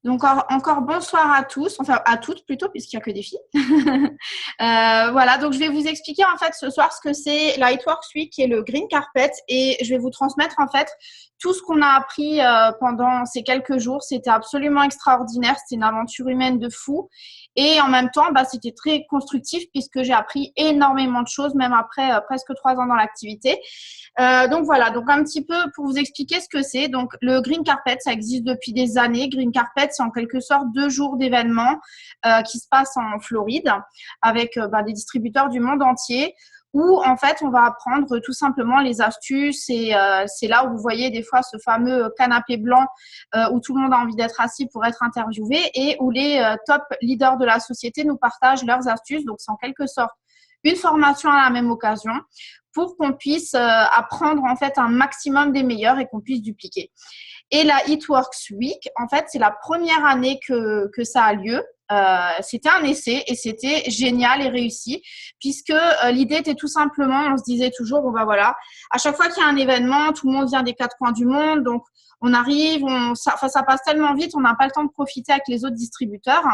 Donc, encore bonsoir à tous, enfin à toutes plutôt, puisqu'il n'y a que des filles. Voilà, donc je vais vous expliquer en fait ce soir ce que c'est Lightworks Week, qui est le Green Carpet, et je vais vous transmettre en fait tout ce qu'on a appris pendant ces quelques jours. C'était absolument extraordinaire, c'était une aventure humaine de fou. Et en même temps, c'était très constructif puisque j'ai appris énormément de choses, même après presque 3 ans dans l'activité. Donc voilà, donc un petit peu pour vous expliquer ce que c'est. Donc le Green Carpet, ça existe depuis des années. Green Carpet, c'est en quelque sorte 2 jours d'événements qui se passent en Floride avec des distributeurs du monde entier, où en fait on va apprendre tout simplement les astuces, et c'est là où vous voyez des fois ce fameux canapé blanc où tout le monde a envie d'être assis pour être interviewé, et où les top leaders de la société nous partagent leurs astuces. Donc c'est en quelque sorte une formation à la même occasion pour qu'on puisse apprendre en fait un maximum des meilleurs et qu'on puisse dupliquer. Et la Lightworks Week, en fait, c'est la première année que ça a lieu. C'était un essai et c'était génial et réussi, puisque l'idée était tout simplement, on se disait toujours, bon voilà, à chaque fois qu'il y a un événement, tout le monde vient des 4 coins du monde, donc on arrive, ça passe tellement vite, on n'a pas le temps de profiter avec les autres distributeurs.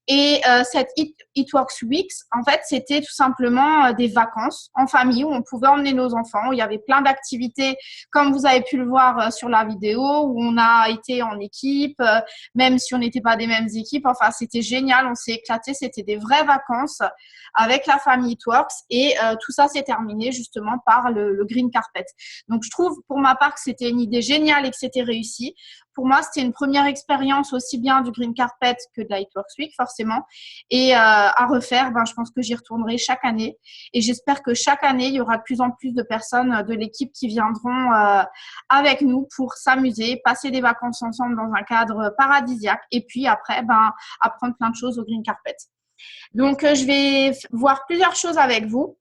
Et cette Lightworks Week, en fait, c'était tout simplement des vacances en famille où on pouvait emmener nos enfants, où il y avait plein d'activités, comme vous avez pu le voir sur la vidéo, où on a été en équipe, même si on n'était pas des mêmes équipes. Enfin, c'était génial, on s'est éclaté, c'était des vraies vacances avec la famille Lightworks, et tout ça s'est terminé justement par le Green Carpet. Donc, je trouve pour ma part que c'était une idée géniale et que c'était réussi. Pour moi, c'était une première expérience aussi bien du Green Carpet que de la Lightworks Week, forcément. Et à refaire, je pense que j'y retournerai chaque année. Et j'espère que chaque année, il y aura de plus en plus de personnes de l'équipe qui viendront avec nous pour s'amuser, passer des vacances ensemble dans un cadre paradisiaque. Et puis après, apprendre plein de choses au Green Carpet. Donc, je vais voir plusieurs choses avec vous.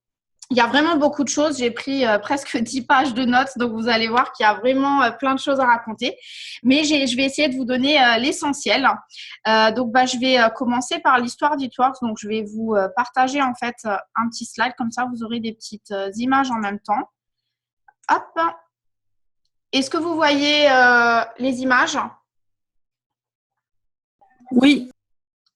Il y a vraiment beaucoup de choses. J'ai pris presque 10 pages de notes, donc vous allez voir qu'il y a vraiment plein de choses à raconter. Mais je vais essayer de vous donner l'essentiel. Donc, je vais commencer par l'histoire d'Lightworks. Donc, je vais vous partager en fait un petit slide, comme ça vous aurez des petites images en même temps. Hop. Est-ce que vous voyez les images? Oui.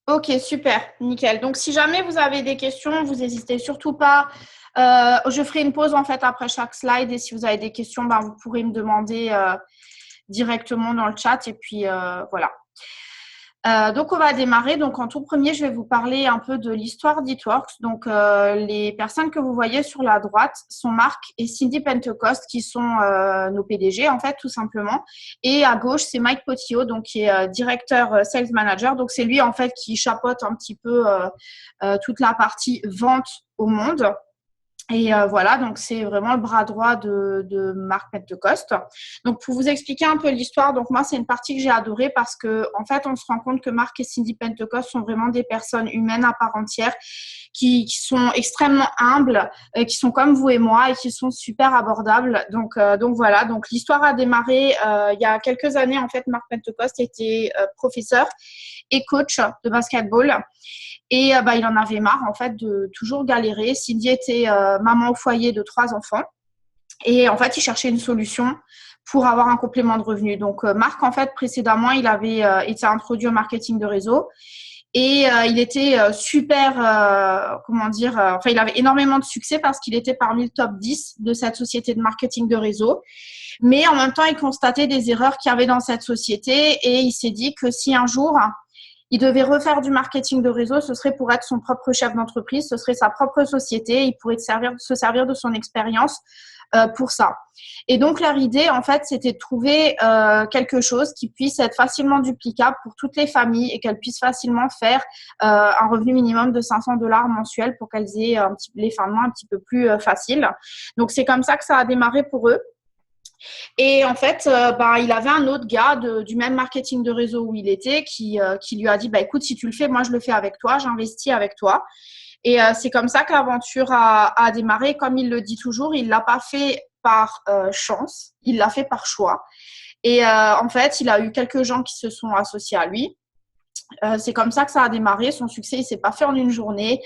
Ok, super, nickel. Donc, si jamais vous avez des questions, vous n'hésitez surtout pas. Je ferai une pause en fait après chaque slide, et si vous avez des questions, vous pourrez me demander directement dans le chat, et puis voilà. Donc, on va démarrer. Donc, en tout premier, je vais vous parler un peu de l'histoire d'Lightworks. Donc, les personnes que vous voyez sur la droite sont Marc et Cindy Pentecost, qui sont nos PDG, en fait, tout simplement. Et à gauche, c'est Mike Potillo, donc qui est directeur Sales Manager. Donc, c'est lui, en fait, qui chapeaute un petit peu toute la partie vente au monde. Et voilà, donc c'est vraiment le bras droit de Marc Pentecost. Donc, pour vous expliquer un peu l'histoire, donc moi, c'est une partie que j'ai adorée parce que, en fait, on se rend compte que Marc et Cindy Pentecost sont vraiment des personnes humaines à part entière, qui sont extrêmement humbles, qui sont comme vous et moi et qui sont super abordables. Donc voilà, donc l'histoire a démarré il y a quelques années. En fait, Marc Pentecost était professeur et coach de basketball. Et il en avait marre, en fait, de toujours galérer. Cindy était maman au foyer de 3 enfants. Et en fait, il cherchait une solution pour avoir un complément de revenu. Donc, Marc, en fait, précédemment, il avait été introduit au marketing de réseau. Et il était super, il avait énormément de succès parce qu'il était parmi le top 10 de cette société de marketing de réseau. Mais en même temps, il constatait des erreurs qu'il y avait dans cette société, et il s'est dit que si un jour il devait refaire du marketing de réseau, ce serait pour être son propre chef d'entreprise, ce serait sa propre société, il pourrait se servir de son expérience pour ça. Et donc, leur idée, en fait, c'était de trouver quelque chose qui puisse être facilement duplicable pour toutes les familles et qu'elles puissent facilement faire un revenu minimum de $500 mensuels pour qu'elles aient les fins de mois un petit peu plus faciles. Donc, c'est comme ça que ça a démarré pour eux. Et en fait, il avait un autre gars du même marketing de réseau où il était qui lui a dit, écoute, si tu le fais, moi, je le fais avec toi, j'investis avec toi. Et c'est comme ça que l'aventure a démarré. Comme il le dit toujours, il ne l'a pas fait par chance, il l'a fait par choix. Et en fait, il a eu quelques gens qui se sont associés à lui. C'est comme ça que ça a démarré. Son succès, il ne s'est pas fait en une journée.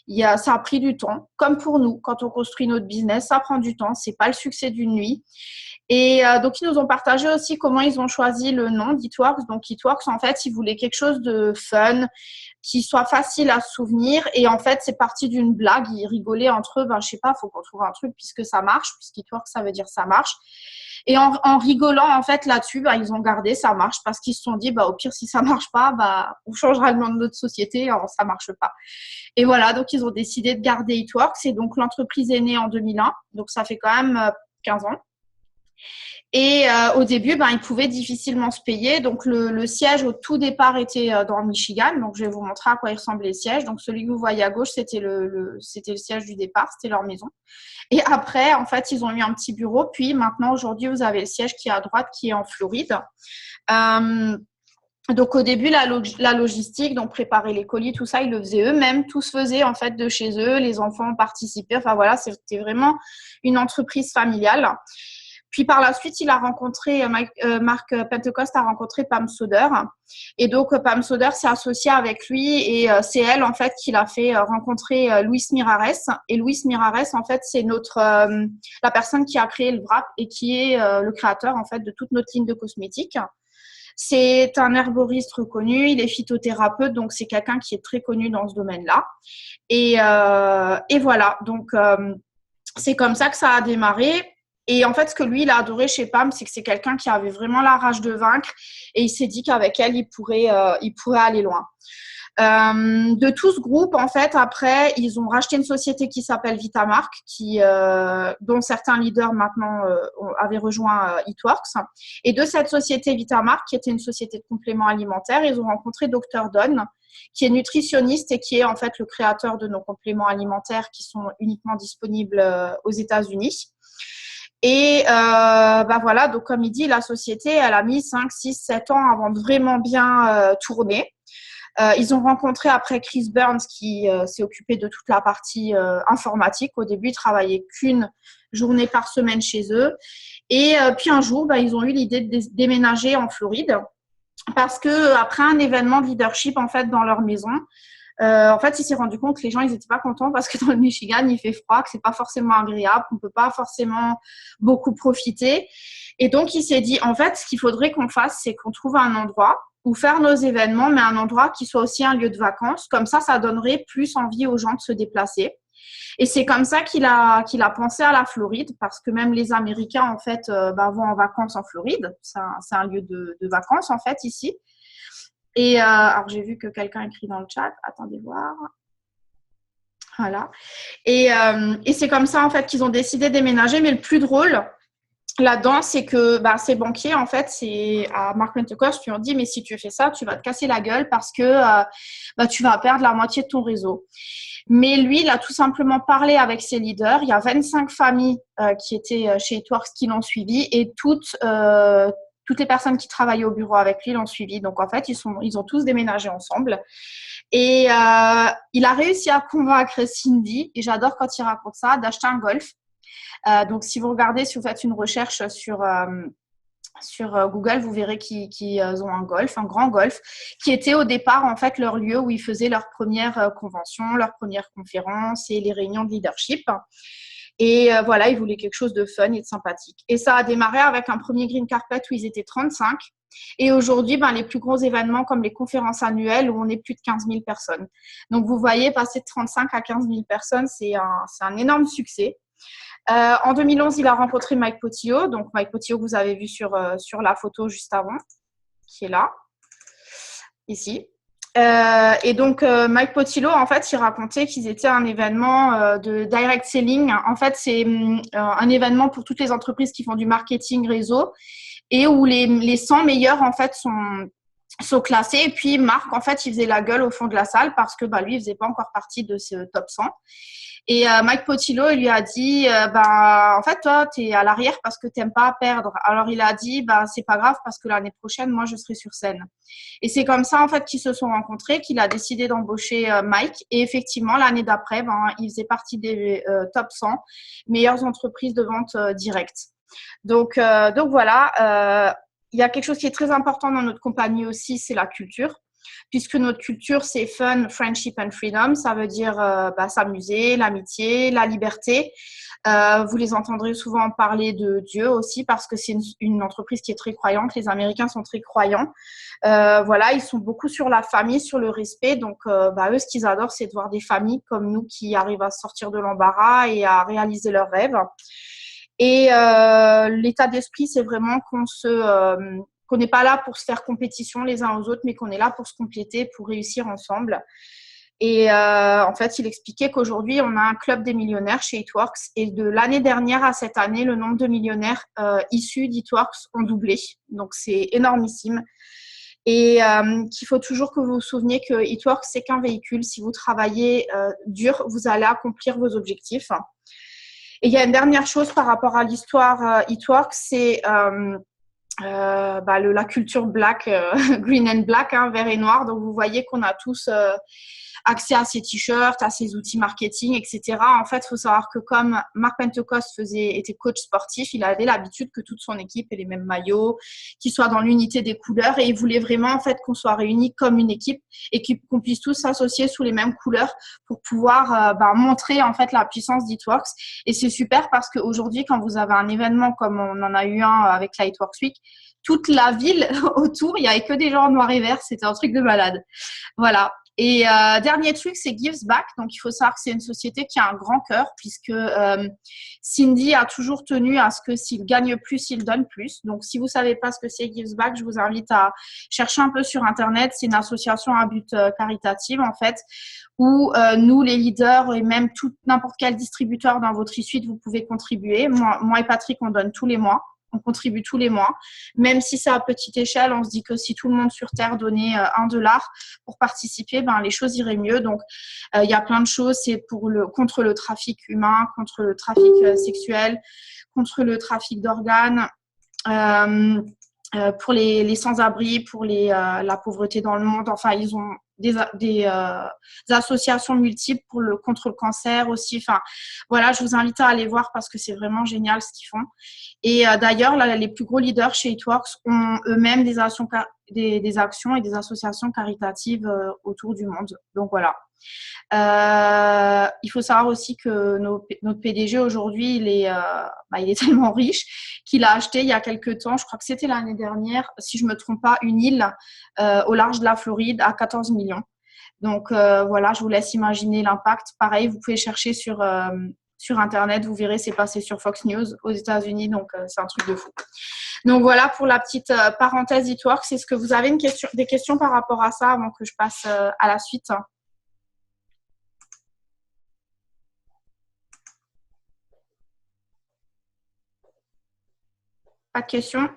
Ça a pris du temps, comme pour nous, quand on construit notre business, ça prend du temps, c'est pas le succès d'une nuit. Et donc, ils nous ont partagé aussi comment ils ont choisi le nom d'Eatworks. Donc, Eatworks, en fait, ils voulaient quelque chose de fun, qui soit facile à se souvenir. Et en fait, c'est parti d'une blague. Ils rigolaient entre eux. Je sais pas, il faut qu'on trouve un truc puisque ça marche, puisqu'Eatworks, ça veut dire ça marche. Et en rigolant, en fait, là-dessus, ils ont gardé ça marche parce qu'ils se sont dit, au pire, si ça marche pas, on changera le nom de notre société, alors ça marche pas. Et voilà, donc ils ont décidé de garder Eatworks. Et donc, l'entreprise est née en 2001. Donc, ça fait quand même 15 ans. Et au début, ils pouvaient difficilement se payer. Donc, le siège au tout départ était dans le Michigan. Donc, je vais vous montrer à quoi il ressemblait le siège. Donc, celui que vous voyez à gauche, c'était le siège du départ, c'était leur maison. Et après, en fait, ils ont eu un petit bureau. Puis maintenant, aujourd'hui, vous avez le siège qui est à droite, qui est en Floride. Donc, au début, la logistique, donc préparer les colis, tout ça, ils le faisaient eux-mêmes. Tout se faisait en fait de chez eux. Les enfants participaient. Enfin, voilà, c'était vraiment une entreprise familiale. Puis par la suite, il a rencontré, Mark Pentecost a rencontré Pam Soder. Et donc, Pam Soder s'est associée avec lui et c'est elle, en fait, qui l'a fait rencontrer Luis Mirares. Et Luis Mirares, en fait, c'est la personne qui a créé le wrap et qui est le créateur, en fait, de toute notre ligne de cosmétiques. C'est un herboriste reconnu, il est phytothérapeute, donc c'est quelqu'un qui est très connu dans ce domaine-là. Et voilà, donc c'est comme ça que ça a démarré. Et en fait, ce que lui, il a adoré chez Pam, c'est que c'est quelqu'un qui avait vraiment la rage de vaincre et il s'est dit qu'avec elle, il pourrait aller loin. De tout ce groupe, en fait, après, ils ont racheté une société qui s'appelle Vitamark, dont certains leaders maintenant avaient rejoint Eatworks. Et de cette société Vitamark, qui était une société de compléments alimentaires, ils ont rencontré Dr. Don, qui est nutritionniste et qui est en fait le créateur de nos compléments alimentaires qui sont uniquement disponibles aux États-Unis. Et voilà, donc comme il dit, la société, elle a mis 5, 6, 7 ans avant de vraiment bien tourner. Ils ont rencontré après Chris Burns qui s'est occupé de toute la partie informatique. Au début, ils travaillaient qu'une journée par semaine chez eux. Et puis un jour, ils ont eu l'idée de déménager en Floride parce que après un événement de leadership en fait dans leur maison, en fait, il s'est rendu compte que les gens, ils n'étaient pas contents parce que dans le Michigan, il fait froid, que c'est pas forcément agréable, qu'on peut pas forcément beaucoup profiter. Et donc, il s'est dit, en fait, ce qu'il faudrait qu'on fasse, c'est qu'on trouve un endroit où faire nos événements, mais un endroit qui soit aussi un lieu de vacances. Comme ça donnerait plus envie aux gens de se déplacer. Et c'est comme ça qu'il a pensé à la Floride, parce que même les Américains, en fait, vont en vacances en Floride. C'est un lieu de vacances, en fait, ici. Et alors, j'ai vu que quelqu'un écrit dans le chat. Attendez voir. Voilà. Et c'est comme ça, en fait, qu'ils ont décidé de déménager. Mais le plus drôle là-dedans, c'est que ces banquiers, en fait, c'est à Mark Pentecost, qui ont dit, mais si tu fais ça, tu vas te casser la gueule parce que tu vas perdre la moitié de ton réseau. Mais lui, il a tout simplement parlé avec ses leaders. Il y a 25 familles qui étaient chez Eatworks qui l'ont suivi et toutes les personnes qui travaillaient au bureau avec lui l'ont suivi. Donc, en fait, ils ont tous déménagé ensemble. Et il a réussi à convaincre Cindy, et j'adore quand il raconte ça, d'acheter un Golf. Donc, si vous vous faites une recherche sur Google, vous verrez qu'ils ont un Golf, un grand Golf, qui était au départ, en fait, leur lieu où ils faisaient leurs premières conventions, leurs premières conférences et les réunions de leadership. Et voilà, ils voulaient quelque chose de fun et de sympathique. Et ça a démarré avec un premier green carpet où ils étaient 35. Et aujourd'hui, les plus gros événements comme les conférences annuelles où on est plus de 15 000 personnes. Donc, vous voyez, passer de 35 à 15 000 personnes, c'est un énorme succès. En 2011, il a rencontré Mike Potillo. Donc, Mike Potillo, que vous avez vu sur la photo juste avant, qui est là, ici. Et donc, Mike Potillo, en fait, il racontait qu'ils étaient un événement de direct selling. En fait, c'est un événement pour toutes les entreprises qui font du marketing réseau et où les 100 meilleurs, en fait, sont classés. Et puis, Marc, en fait, il faisait la gueule au fond de la salle parce que lui, il faisait pas encore partie de ce top 100. Et Mike Potillo, il lui a dit, en fait, toi, tu es à l'arrière parce que tu n'aimes pas perdre. Alors, il a dit, c'est pas grave parce que l'année prochaine, moi, je serai sur scène. Et c'est comme ça, en fait, qu'ils se sont rencontrés, qu'il a décidé d'embaucher Mike. Et effectivement, l'année d'après, il faisait partie des top 100 meilleures entreprises de vente directe. Donc voilà, il y a quelque chose qui est très important dans notre compagnie aussi, c'est la culture. puisque notre culture, c'est fun, friendship and freedom. Ça veut dire s'amuser, l'amitié, la liberté. Vous les entendrez souvent parler de Dieu aussi parce que c'est une entreprise qui est très croyante. Les Américains sont très croyants. Voilà, ils sont beaucoup sur la famille, sur le respect. Donc, eux, ce qu'ils adorent, c'est de voir des familles comme nous qui arrivent à sortir de l'embarras et à réaliser leurs rêves. Et l'état d'esprit, c'est vraiment qu'on n'est pas là pour se faire compétition les uns aux autres, mais qu'on est là pour se compléter, pour réussir ensemble. Et en fait, il expliquait qu'aujourd'hui, on a un club des millionnaires chez It Works. Et de l'année dernière à cette année, le nombre de millionnaires issus d'It Works ont doublé. Donc, c'est énormissime. Et qu'il faut toujours que vous vous souveniez que It Works, c'est qu'un véhicule. Si vous travaillez dur, vous allez accomplir vos objectifs. Et il y a une dernière chose par rapport à l'histoire It Works, c'est la culture black, green and black, vert et noir. Donc, vous voyez qu'on a tous accès à ses t-shirts, à ses outils marketing, etc. En fait, il faut savoir que comme Mark Pentecost était coach sportif, il avait l'habitude que toute son équipe ait les mêmes maillots, qu'ils soient dans l'unité des couleurs et il voulait vraiment en fait qu'on soit réunis comme une équipe et qu'on puisse tous s'associer sous les mêmes couleurs pour pouvoir montrer en fait la puissance d'It Works. Et c'est super parce qu'aujourd'hui, quand vous avez un événement comme on en a eu un avec la It Works Week, toute la ville autour, il n'y avait que des gens en noir et vert, c'était un truc de malade. Voilà. Et dernier truc, c'est Gives Back. Donc, il faut savoir que c'est une société qui a un grand cœur puisque Cindy a toujours tenu à ce que s'il gagne plus, il donne plus. Donc, si vous ne savez pas ce que c'est Gives Back, je vous invite à chercher un peu sur Internet. C'est une association à but caritatif, en fait, où nous, les leaders et même n'importe quel distributeur dans votre e-suite, vous pouvez contribuer. Moi et Patrick, on donne tous les mois. On contribue tous les mois. Même si c'est à petite échelle, on se dit que si tout le monde sur Terre donnait $1 pour participer, les choses iraient mieux. Donc, il y a plein de choses. C'est contre le trafic humain, contre le trafic sexuel, contre le trafic d'organes, pour les sans-abri, pour la pauvreté dans le monde. Enfin, ils ont des associations multiples contre le cancer aussi. Enfin, voilà, je vous invite à aller voir parce que c'est vraiment génial ce qu'ils font. Et d'ailleurs, là, les plus gros leaders chez It Works ont eux-mêmes des actions et des associations caritatives autour du monde. Donc, voilà. Il faut savoir aussi que notre PDG aujourd'hui, il est tellement riche qu'il a acheté il y a quelques temps, je crois que c'était l'année dernière, si je ne me trompe pas, une île au large de la Floride à 14 millions. Donc voilà, je vous laisse imaginer l'impact. Pareil, vous pouvez chercher sur Internet, vous verrez, c'est passé sur Fox News aux États-Unis, donc c'est un truc de fou. Donc voilà pour la petite parenthèse It Works. Est-ce que vous avez des questions par rapport à ça avant que je passe à la suite? Pas de questions?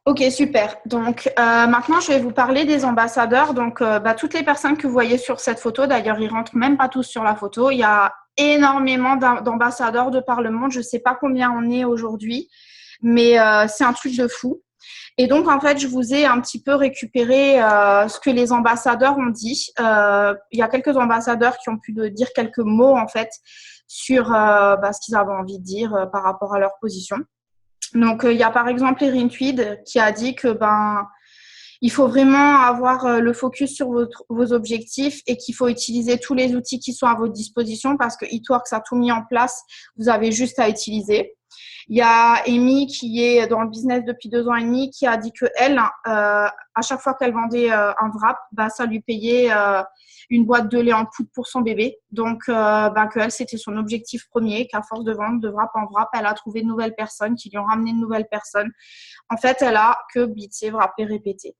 Ok, super. Donc, maintenant, je vais vous parler des ambassadeurs. Donc, toutes les personnes que vous voyez sur cette photo, d'ailleurs, ils rentrent même pas tous sur la photo. Il y a énormément d'ambassadeurs de par le monde. Je ne sais pas combien on est aujourd'hui, mais c'est un truc de fou. Et donc, en fait, je vous ai un petit peu récupéré ce que les ambassadeurs ont dit. Il y a quelques ambassadeurs qui ont pu dire quelques mots, en fait, sur ce qu'ils avaient envie de dire par rapport à leur position. Donc, il y a par exemple Erin Tweed qui a dit que il faut vraiment avoir le focus sur vos objectifs et qu'il faut utiliser tous les outils qui sont à votre disposition parce que It Works a tout mis en place. Vous avez juste à utiliser. Il y a Amy qui est dans le business depuis 2 ans et demi qui a dit que elle, à chaque fois qu'elle vendait un wrap, ça lui payait une boîte de lait en poudre pour son bébé. Donc, que elle, c'était son objectif premier, qu'à force de vendre de wrap en wrap, elle a trouvé de nouvelles personnes qui lui ont ramené de nouvelles personnes. En fait, elle a que blitzé, wrappé, répété.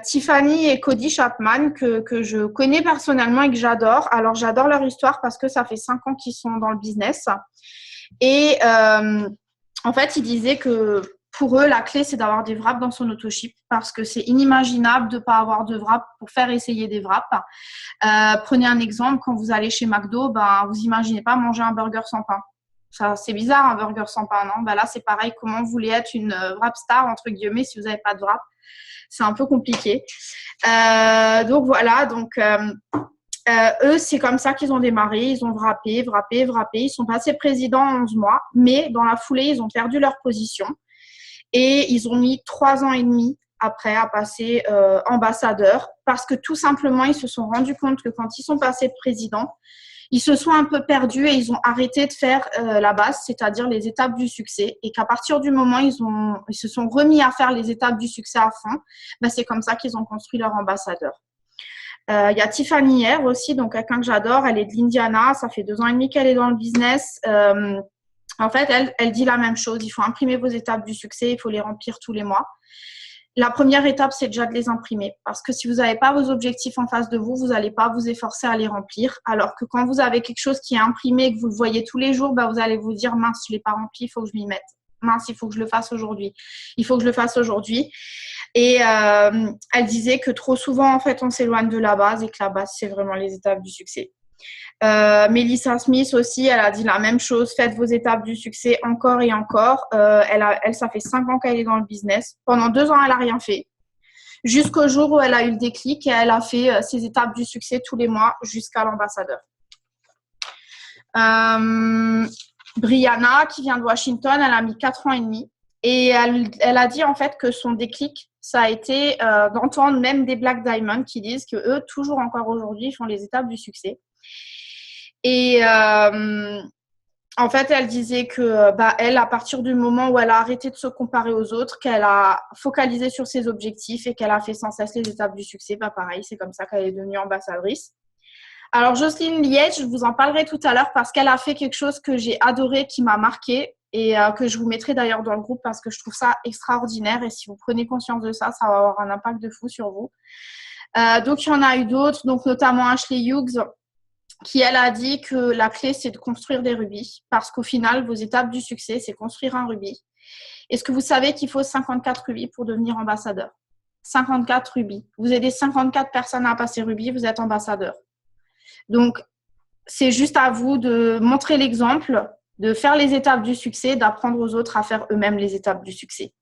Tiffany et Cody Chapman que je connais personnellement et que j'adore. Alors, j'adore leur histoire parce que ça fait 5 ans qu'ils sont dans le business. Et en fait, ils disaient que pour eux, la clé, c'est d'avoir des wraps dans son autoship parce que c'est inimaginable de ne pas avoir de wraps pour faire essayer des wraps. Prenez un exemple, quand vous allez chez McDo, vous imaginez pas manger un burger sans pain. Ça, c'est bizarre, un burger sans pain, non? Là, c'est pareil. Comment vous voulez être une wrap star, entre guillemets, si vous n'avez pas de wrap? C'est un peu compliqué. Donc, voilà. Donc, eux, c'est comme ça qu'ils ont démarré. Ils ont wrappé. Ils sont passés présidents en 11 mois. Mais dans la foulée, ils ont perdu leur position. Et ils ont mis 3 ans et demi après à passer ambassadeur parce que tout simplement, ils se sont rendus compte que quand ils sont passés président, ils se sont un peu perdus et ils ont arrêté de faire la base, c'est-à-dire les étapes du succès. Et qu'à partir du moment où ils se sont remis à faire les étapes du succès à fond, ben c'est comme ça qu'ils ont construit leur ambassadeur. Il y a Tiffany hier aussi, donc quelqu'un que j'adore. Elle est de l'Indiana. Ça fait 2 ans et demi qu'elle est dans le business. En fait, elle dit la même chose. Il faut imprimer vos étapes du succès. Il faut les remplir tous les mois. La première étape, c'est déjà de les imprimer. Parce que si vous n'avez pas vos objectifs en face de vous, vous n'allez pas vous efforcer à les remplir. Alors que quand vous avez quelque chose qui est imprimé et que vous le voyez tous les jours, bah, vous allez vous dire, mince, je ne l'ai pas rempli, il faut que je m'y mette. Mince, il faut que je le fasse aujourd'hui. Il faut que je le fasse aujourd'hui. Et elle disait que trop souvent, en fait, on s'éloigne de la base et que la base, c'est vraiment les étapes du succès. Melissa Smith aussi, elle a dit la même chose. Faites vos étapes du succès encore et encore. Elle, ça fait 5 ans qu'elle est dans le business. Pendant 2 ans, elle n'a rien fait. Jusqu'au jour où elle a eu le déclic et elle a fait ses étapes du succès tous les mois jusqu'à l'ambassadeur. Brianna, qui vient de Washington, elle a mis 4 ans et demi. Et elle a dit en fait que son déclic, ça a été d'entendre même des Black Diamond qui disent que eux, toujours encore aujourd'hui, font les étapes du succès. Et en fait, elle disait que elle, à partir du moment où elle a arrêté de se comparer aux autres, qu'elle a focalisé sur ses objectifs et qu'elle a fait sans cesse les étapes du succès, pareil, c'est comme ça qu'elle est devenue ambassadrice. Alors, Jocelyne Liège, je vous en parlerai tout à l'heure parce qu'elle a fait quelque chose que j'ai adoré, qui m'a marqué et que je vous mettrai d'ailleurs dans le groupe parce que je trouve ça extraordinaire. Et si vous prenez conscience de ça, ça va avoir un impact de fou sur vous. Donc, il y en a eu d'autres, donc notamment Ashley Hughes, qui elle a dit que la clé, c'est de construire des rubis parce qu'au final, vos étapes du succès, c'est construire un rubis. Est-ce que vous savez qu'il faut 54 rubis pour devenir ambassadeur? 54 rubis. Vous aidez 54 personnes à passer rubis, vous êtes ambassadeur. Donc, c'est juste à vous de montrer l'exemple, de faire les étapes du succès, d'apprendre aux autres à faire eux-mêmes les étapes du succès.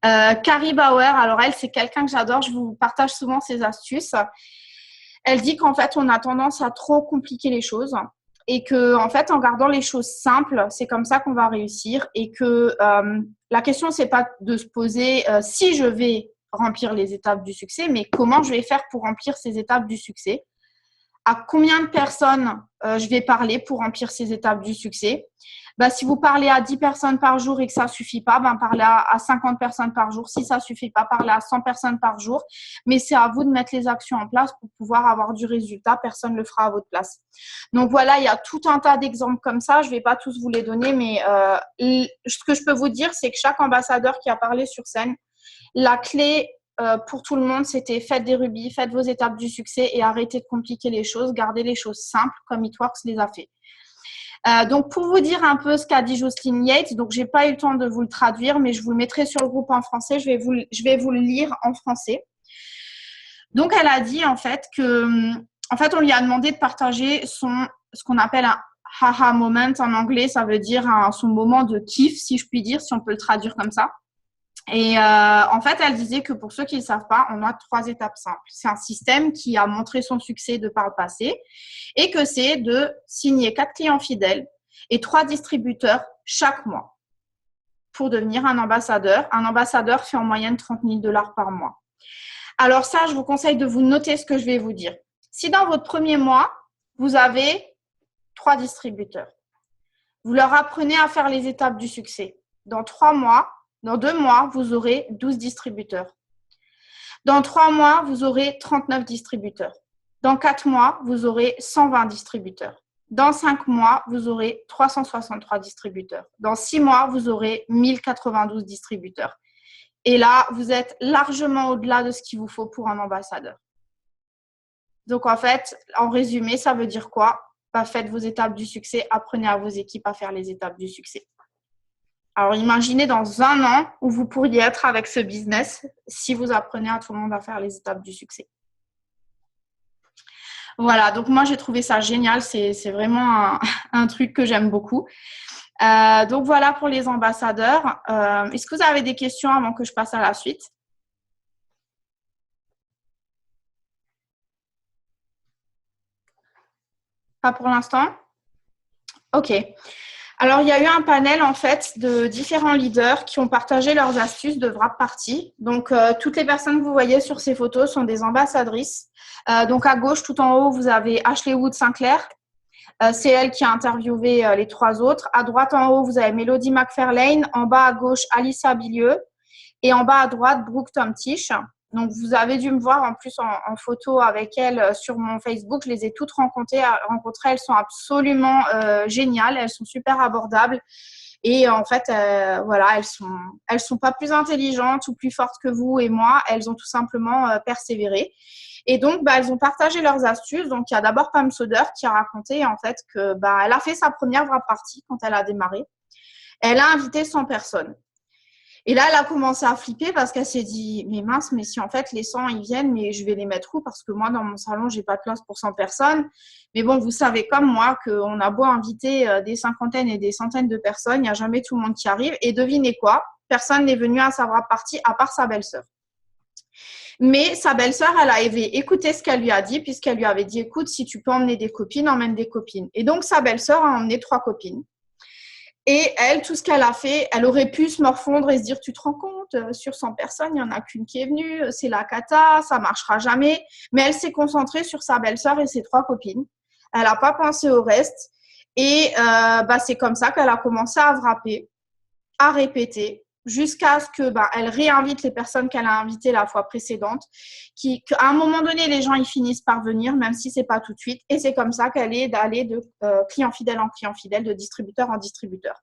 Carrie Bauer, alors elle, c'est quelqu'un que j'adore, je vous partage souvent ses astuces. Elle dit qu'en fait, on a tendance à trop compliquer les choses et que, en fait, en gardant les choses simples, c'est comme ça qu'on va réussir et que la question, c'est pas de se poser si je vais remplir les étapes du succès, mais comment je vais faire pour remplir ces étapes du succès. À combien de personnes je vais parler pour remplir ces étapes du succès. Si vous parlez à 10 personnes par jour et que ça ne suffit pas, parlez à 50 personnes par jour. Si ça ne suffit pas, parlez à 100 personnes par jour. Mais c'est à vous de mettre les actions en place pour pouvoir avoir du résultat. Personne ne le fera à votre place. Donc voilà, il y a tout un tas d'exemples comme ça. Je ne vais pas tous vous les donner, mais ce que je peux vous dire, c'est que chaque ambassadeur qui a parlé sur scène, la clé pour tout le monde, c'était faites des rubis, faites vos étapes du succès et arrêtez de compliquer les choses, gardez les choses simples comme It-Works les a fait. Donc, pour vous dire un peu ce qu'a dit Jocelyne Yates, donc j'ai pas eu le temps de vous le traduire, mais je vous le mettrai sur le groupe en français, je vais vous le lire en français. Donc, elle a dit en fait que, on lui a demandé de partager ce qu'on appelle un aha moment en anglais, ça veut dire son moment de kiff, si je puis dire, si on peut le traduire comme ça. Et en fait, elle disait que pour ceux qui ne le savent pas, on a 3 étapes simples. C'est un système qui a montré son succès de par le passé et que c'est de signer 4 clients fidèles et 3 distributeurs chaque mois pour devenir un ambassadeur. Un ambassadeur fait en moyenne 30 000 $ par mois. Alors ça, je vous conseille de vous noter ce que je vais vous dire. Si dans votre premier mois, vous avez 3 distributeurs, vous leur apprenez à faire les étapes du succès. Dans 2 mois, vous aurez 12 distributeurs. Dans 3 mois, vous aurez 39 distributeurs. Dans 4 mois, vous aurez 120 distributeurs. Dans 5 mois, vous aurez 363 distributeurs. Dans 6 mois, vous aurez 1092 distributeurs. Et là, vous êtes largement au-delà de ce qu'il vous faut pour un ambassadeur. Donc, en fait, en résumé, ça veut dire quoi? Faites vos étapes du succès, apprenez à vos équipes à faire les étapes du succès. Alors, imaginez dans 1 an où vous pourriez être avec ce business si vous apprenez à tout le monde à faire les étapes du succès. Voilà, donc moi, j'ai trouvé ça génial. C'est vraiment un truc que j'aime beaucoup. Donc, voilà pour les ambassadeurs. Est-ce que vous avez des questions avant que je passe à la suite? Pas pour l'instant? Ok. Alors, il y a eu un panel en fait de différents leaders qui ont partagé leurs astuces de wrap party. Donc, toutes les personnes que vous voyez sur ces photos sont des ambassadrices. Donc, à gauche, tout en haut, vous avez Ashley Wood Sinclair. C'est elle qui a interviewé les 3 autres. À droite, en haut, vous avez Melody McFarlane. En bas, à gauche, Alissa Bilieu. Et en bas, à droite, Brooke Tomtish. Donc, vous avez dû me voir en plus en photo avec elles sur mon Facebook. Je les ai toutes rencontrées. Elles sont absolument géniales. Elles sont super abordables. Et en fait, voilà, elles sont pas plus intelligentes ou plus fortes que vous et moi. Elles ont tout simplement persévéré. Et donc, elles ont partagé leurs astuces. Donc, il y a d'abord Pam Soder qui a raconté en fait que elle a fait sa première wrap party quand elle a démarré. Elle a invité 100 personnes. Et là, elle a commencé à flipper parce qu'elle s'est dit « Mais mince, mais si en fait les 100 ils viennent, mais je vais les mettre où? Parce que moi, dans mon salon, j'ai pas de place pour 100 personnes. » Mais bon, vous savez comme moi qu'on a beau inviter des cinquantaines et des centaines de personnes, il n'y a jamais tout le monde qui arrive. Et devinez quoi? Personne n'est venu à sa wrap party à part sa belle-sœur. Mais sa belle-sœur, elle avait écouté ce qu'elle lui a dit, puisqu'elle lui avait dit « Écoute, si tu peux emmener des copines, emmène des copines. » Et donc, sa belle-sœur a emmené 3 copines. Et elle, tout ce qu'elle a fait, elle aurait pu se morfondre et se dire « Tu te rends compte, sur 100 personnes, il n'y en a qu'une qui est venue, c'est la cata, ça ne marchera jamais. » Mais elle s'est concentrée sur sa belle-sœur et ses 3 copines. Elle n'a pas pensé au reste. Et c'est comme ça qu'elle a commencé à wrapper, à répéter, jusqu'à ce que elle réinvite les personnes qu'elle a invitées la fois précédente, qu'à un moment donné, les gens ils finissent par venir, même si ce n'est pas tout de suite. Et c'est comme ça qu'elle est d'aller de client fidèle en client fidèle, de distributeur en distributeur.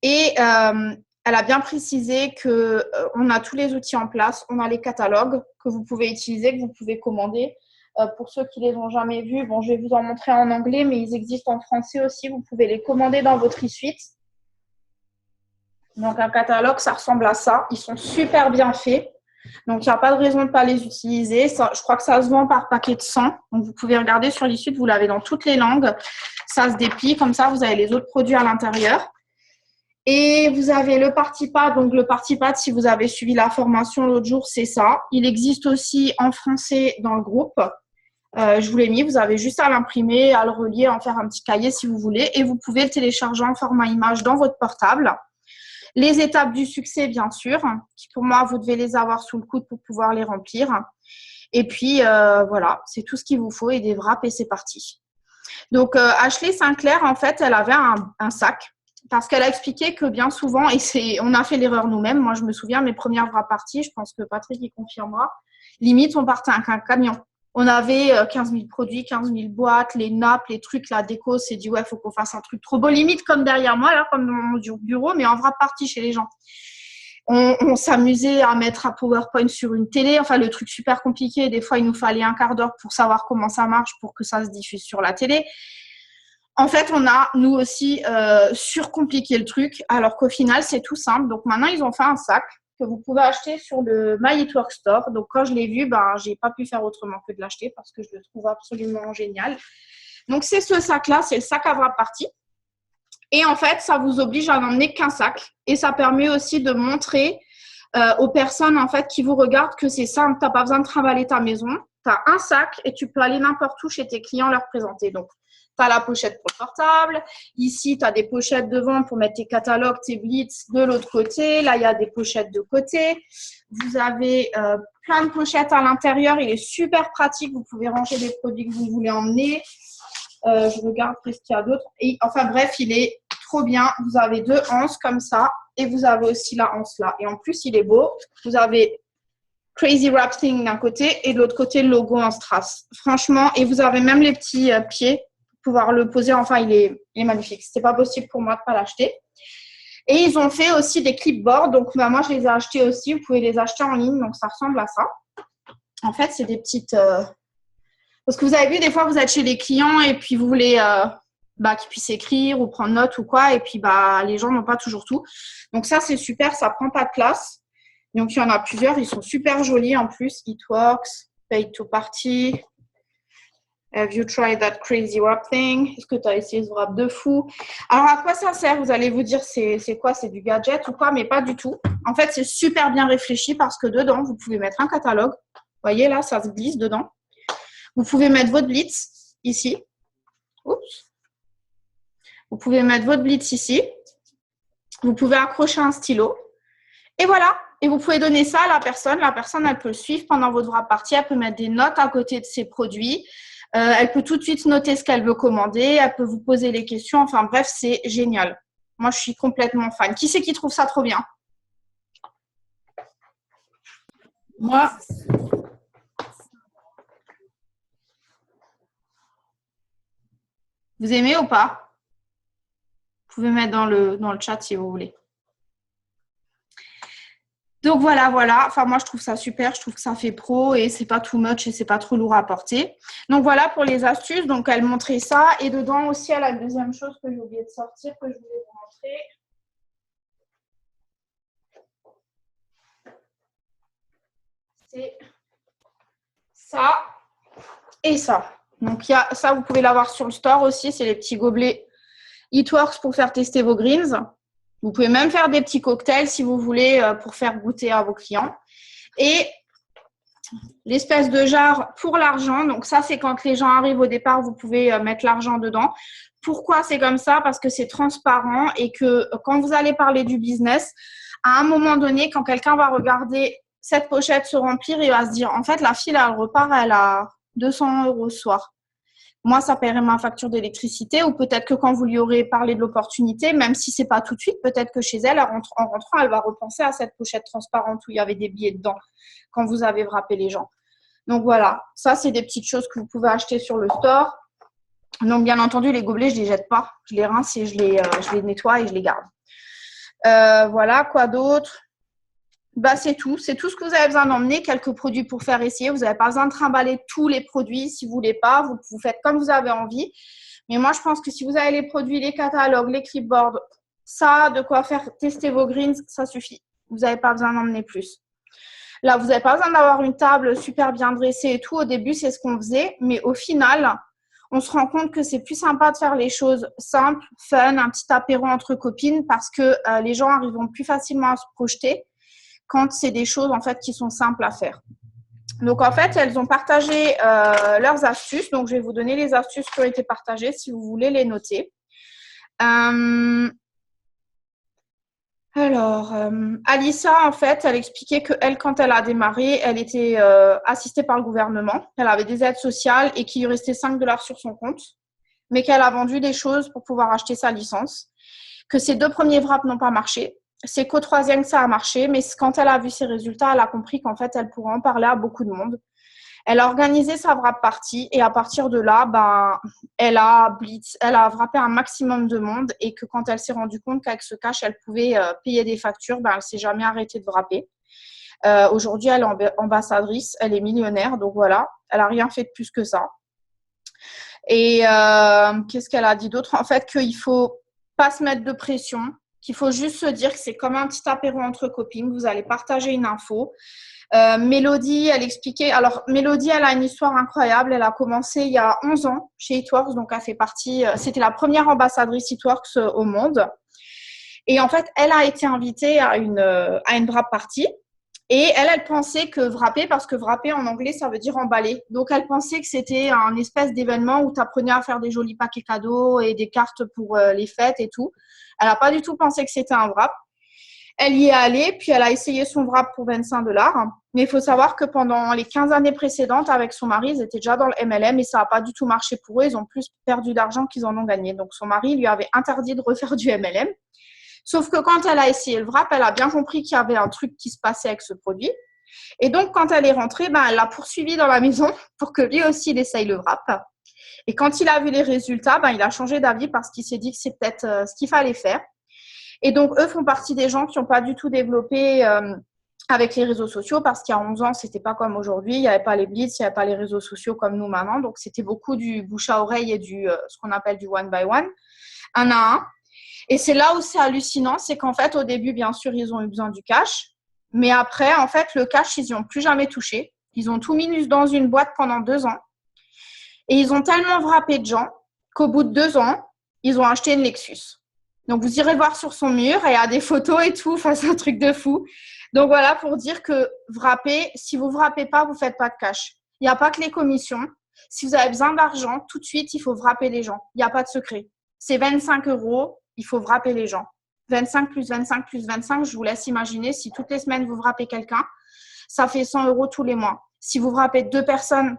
Et elle a bien précisé qu'on a tous les outils en place, on a les catalogues que vous pouvez utiliser, que vous pouvez commander. Pour ceux qui ne les ont jamais vus, je vais vous en montrer en anglais, mais ils existent en français aussi. Vous pouvez les commander dans votre e-suite. Donc, un catalogue, ça ressemble à ça. Ils sont super bien faits. Donc, il n'y a pas de raison de ne pas les utiliser. Ça, je crois que ça se vend par paquet de 100. Donc, vous pouvez regarder sur l'e-suite. Vous l'avez dans toutes les langues. Ça se déplie. Comme ça, vous avez les autres produits à l'intérieur. Et vous avez le Party Pad. Donc, le Party Pad, si vous avez suivi la formation l'autre jour, c'est ça. Il existe aussi en français dans le groupe. Je vous l'ai mis. Vous avez juste à l'imprimer, à le relier, à en faire un petit cahier si vous voulez. Et vous pouvez le télécharger en format image dans votre portable. Les étapes du succès, bien sûr, qui pour moi, vous devez les avoir sous le coude pour pouvoir les remplir. Et puis, voilà, c'est tout ce qu'il vous faut et des wraps et c'est parti. Donc, Ashley Sinclair, en fait, elle avait un sac parce qu'elle a expliqué que bien souvent, et on a fait l'erreur nous-mêmes, moi je me souviens, mes premières wrap parties, je pense que Patrick y confirmera, limite, on partait avec un camion. On avait 15 000 produits, 15 000 boîtes, les nappes, les trucs, la déco. C'est dit, ouais, il faut qu'on fasse un truc trop beau. Limite comme derrière moi, là, comme dans mon bureau, mais en wrap party chez les gens. On s'amusait à mettre un PowerPoint sur une télé. Enfin, le truc super compliqué. Des fois, il nous fallait un quart d'heure pour savoir comment ça marche pour que ça se diffuse sur la télé. En fait, on a, nous aussi, surcompliqué le truc, alors qu'au final, c'est tout simple. Donc, maintenant, ils ont fait un sac que vous pouvez acheter sur le My It Work Store. Donc, quand je l'ai vu, j'ai pas pu faire autrement que de l'acheter parce que je le trouve absolument génial. Donc, c'est ce sac-là, c'est le sac à wrap party. Et en fait, ça vous oblige à n'emmener qu'un sac. Et ça permet aussi de montrer aux personnes en fait qui vous regardent que c'est simple. Tu n'as pas besoin de trimballer ta maison. Tu as un sac et tu peux aller n'importe où chez tes clients leur présenter. Donc, tu as la pochette pour le portable. Ici, tu as des pochettes devant pour mettre tes catalogues, tes blitz de l'autre côté. Là, il y a des pochettes de côté. Vous avez plein de pochettes à l'intérieur. Il est super pratique. Vous pouvez ranger des produits que vous voulez emmener. Je regarde qu'est-ce qu'il y a d'autre. Enfin, bref, il est trop bien. Vous avez 2 anses comme ça. Et vous avez aussi la anse là. Et en plus, il est beau. Vous avez Crazy Wrap Thing d'un côté et de l'autre côté, le logo en strass. Franchement, et vous avez même les petits pieds pouvoir le poser. Enfin, il est magnifique. C'était pas possible pour moi de pas l'acheter. Et ils ont fait aussi des clipboards. Donc, moi, je les ai achetés aussi. Vous pouvez les acheter en ligne. Donc, ça ressemble à ça. En fait, c'est des petites… Parce que vous avez vu, des fois, vous êtes chez les clients et puis vous voulez qu'ils puissent écrire ou prendre note ou quoi. Et puis, les gens n'ont pas toujours tout. Donc, ça, c'est super. Ça prend pas de place. Donc, il y en a plusieurs. Ils sont super jolis en plus. It Works, Pay to Party… Have you tried that crazy wrap thing? Est-ce que tu as essayé ce wrap de fou? Alors, à quoi ça sert? Vous allez vous dire, c'est quoi? C'est du gadget ou quoi? Mais pas du tout. En fait, c'est super bien réfléchi parce que dedans, vous pouvez mettre un catalogue. Vous voyez, là, ça se glisse dedans. Vous pouvez mettre votre blitz ici. Oups. Vous pouvez mettre votre blitz ici. Vous pouvez accrocher un stylo. Et voilà. Et vous pouvez donner ça à la personne. La personne, elle peut le suivre pendant votre wrap party. Elle peut mettre des notes à côté de ses produits. Elle peut tout de suite noter ce qu'elle veut commander. Elle peut vous poser les questions. Enfin bref, c'est génial. Moi, je suis complètement fan. Qui c'est qui trouve ça trop bien? Moi. Vous aimez ou pas? Vous pouvez mettre dans le chat si vous voulez. Donc voilà. Enfin, moi, je trouve ça super. Je trouve que ça fait pro et c'est pas too much et c'est pas trop lourd à porter. Donc voilà pour les astuces. Donc, elle montrait ça. Et dedans aussi, elle a la deuxième chose que j'ai oublié de sortir, que je voulais vous montrer. C'est ça et ça. Donc, il y a ça, vous pouvez l'avoir sur le store aussi. C'est les petits gobelets Eatworks pour faire tester vos greens. Vous pouvez même faire des petits cocktails si vous voulez pour faire goûter à vos clients. Et l'espèce de jarre pour l'argent. Donc ça, c'est quand les gens arrivent au départ, vous pouvez mettre l'argent dedans. Pourquoi c'est comme ça? Parce que c'est transparent et que quand vous allez parler du business, à un moment donné, quand quelqu'un va regarder cette pochette se remplir, il va se dire, en fait, la fille, elle repart, elle a 200 € ce soir. Moi, ça paierait ma facture d'électricité ou peut-être que quand vous lui aurez parlé de l'opportunité, même si c'est pas tout de suite, peut-être que chez elle, en rentrant, elle va repenser à cette pochette transparente où il y avait des billets dedans quand vous avez wrappé les gens. Donc voilà, ça, c'est des petites choses que vous pouvez acheter sur le store. Donc, bien entendu, les gobelets, je ne les jette pas. Je les rince et je les nettoie et je les garde. Voilà, quoi d'autre? C'est tout. C'est tout ce que vous avez besoin d'emmener. Quelques produits pour faire essayer. Vous n'avez pas besoin de trimballer tous les produits si vous ne voulez pas. Vous faites comme vous avez envie. Mais moi, je pense que si vous avez les produits, les catalogues, les clipboards, ça, de quoi faire tester vos greens, ça suffit. Vous n'avez pas besoin d'emmener plus. Là, vous n'avez pas besoin d'avoir une table super bien dressée et tout. Au début, c'est ce qu'on faisait. Mais au final, on se rend compte que c'est plus sympa de faire les choses simples, fun, un petit apéro entre copines parce que les gens arriveront plus facilement à se projeter quand c'est des choses en fait qui sont simples à faire. Donc en fait, elles ont partagé leurs astuces. Donc je vais vous donner les astuces qui ont été partagées si vous voulez les noter. Alissa, en fait, elle expliquait qu'elle, quand elle a démarré, elle était assistée par le gouvernement. Elle avait des aides sociales et qu'il lui restait 5 $ sur son compte, mais qu'elle a vendu des choses pour pouvoir acheter sa licence. Que ses 2 premiers wraps n'ont pas marché. C'est qu'au 3e, ça a marché, mais quand elle a vu ses résultats, elle a compris qu'en fait, elle pourrait en parler à beaucoup de monde. Elle a organisé sa wrap party et à partir de là, elle a wrappé un maximum de monde et que quand elle s'est rendue compte qu'avec ce cash, elle pouvait payer des factures, elle ne s'est jamais arrêtée de wrapper. Aujourd'hui, elle est ambassadrice, elle est millionnaire, donc voilà, elle n'a rien fait de plus que ça. Et qu'est-ce qu'elle a dit d'autre? En fait, qu'il ne faut pas se mettre de pression, qu'il faut juste se dire que c'est comme un petit apéro entre copines, vous allez partager une info. Mélodie, elle expliquait… Alors, Mélodie, elle a une histoire incroyable. Elle a commencé il y a 11 ans chez Eatworks, donc elle fait partie… C'était la première ambassadrice Eatworks au monde. Et en fait, elle a été invitée à une wrap party. Et elle pensait que wrapper, parce que wrapper en anglais, ça veut dire emballer. Donc, elle pensait que c'était un espèce d'événement où tu apprenais à faire des jolis paquets cadeaux et des cartes pour les fêtes et tout. Elle n'a pas du tout pensé que c'était un wrap. Elle y est allée, puis elle a essayé son wrap pour 25 $. Mais il faut savoir que pendant les 15 années précédentes, avec son mari, ils étaient déjà dans le MLM et ça n'a pas du tout marché pour eux. Ils ont plus perdu d'argent qu'ils en ont gagné. Donc, son mari lui avait interdit de refaire du MLM. Sauf que quand elle a essayé le wrap, elle a bien compris qu'il y avait un truc qui se passait avec ce produit. Et donc, quand elle est rentrée, elle l'a poursuivi dans la maison pour que lui aussi, il essaye le wrap. Et quand il a vu les résultats, il a changé d'avis parce qu'il s'est dit que c'est peut-être ce qu'il fallait faire. Et donc, eux font partie des gens qui n'ont pas du tout développé avec les réseaux sociaux parce qu'il y a 11 ans, ce n'était pas comme aujourd'hui. Il n'y avait pas les blitz, il n'y avait pas les réseaux sociaux comme nous maintenant. Donc, c'était beaucoup du bouche à oreille et ce qu'on appelle du one by one, un à un. Et c'est là où c'est hallucinant, c'est qu'en fait, au début, bien sûr, ils ont eu besoin du cash. Mais après, en fait, le cash, ils n'y ont plus jamais touché. Ils ont tout mis dans une boîte pendant 2 ans. Et ils ont tellement wrappé de gens qu'au bout de 2 ans, ils ont acheté une Lexus. Donc, vous irez voir sur son mur et il y a des photos et tout. Enfin, c'est un truc de fou. Donc, voilà pour dire que wrapper, si vous ne wrappez pas, vous ne faites pas de cash. Il n'y a pas que les commissions. Si vous avez besoin d'argent, tout de suite, il faut wrapper les gens. Il n'y a pas de secret. c'est 25 euros. Il faut wrapper les gens. 25 plus 25 plus 25, je vous laisse imaginer si toutes les semaines vous wrappez quelqu'un, ça fait 100 euros tous les mois. Si vous wrappez 2 personnes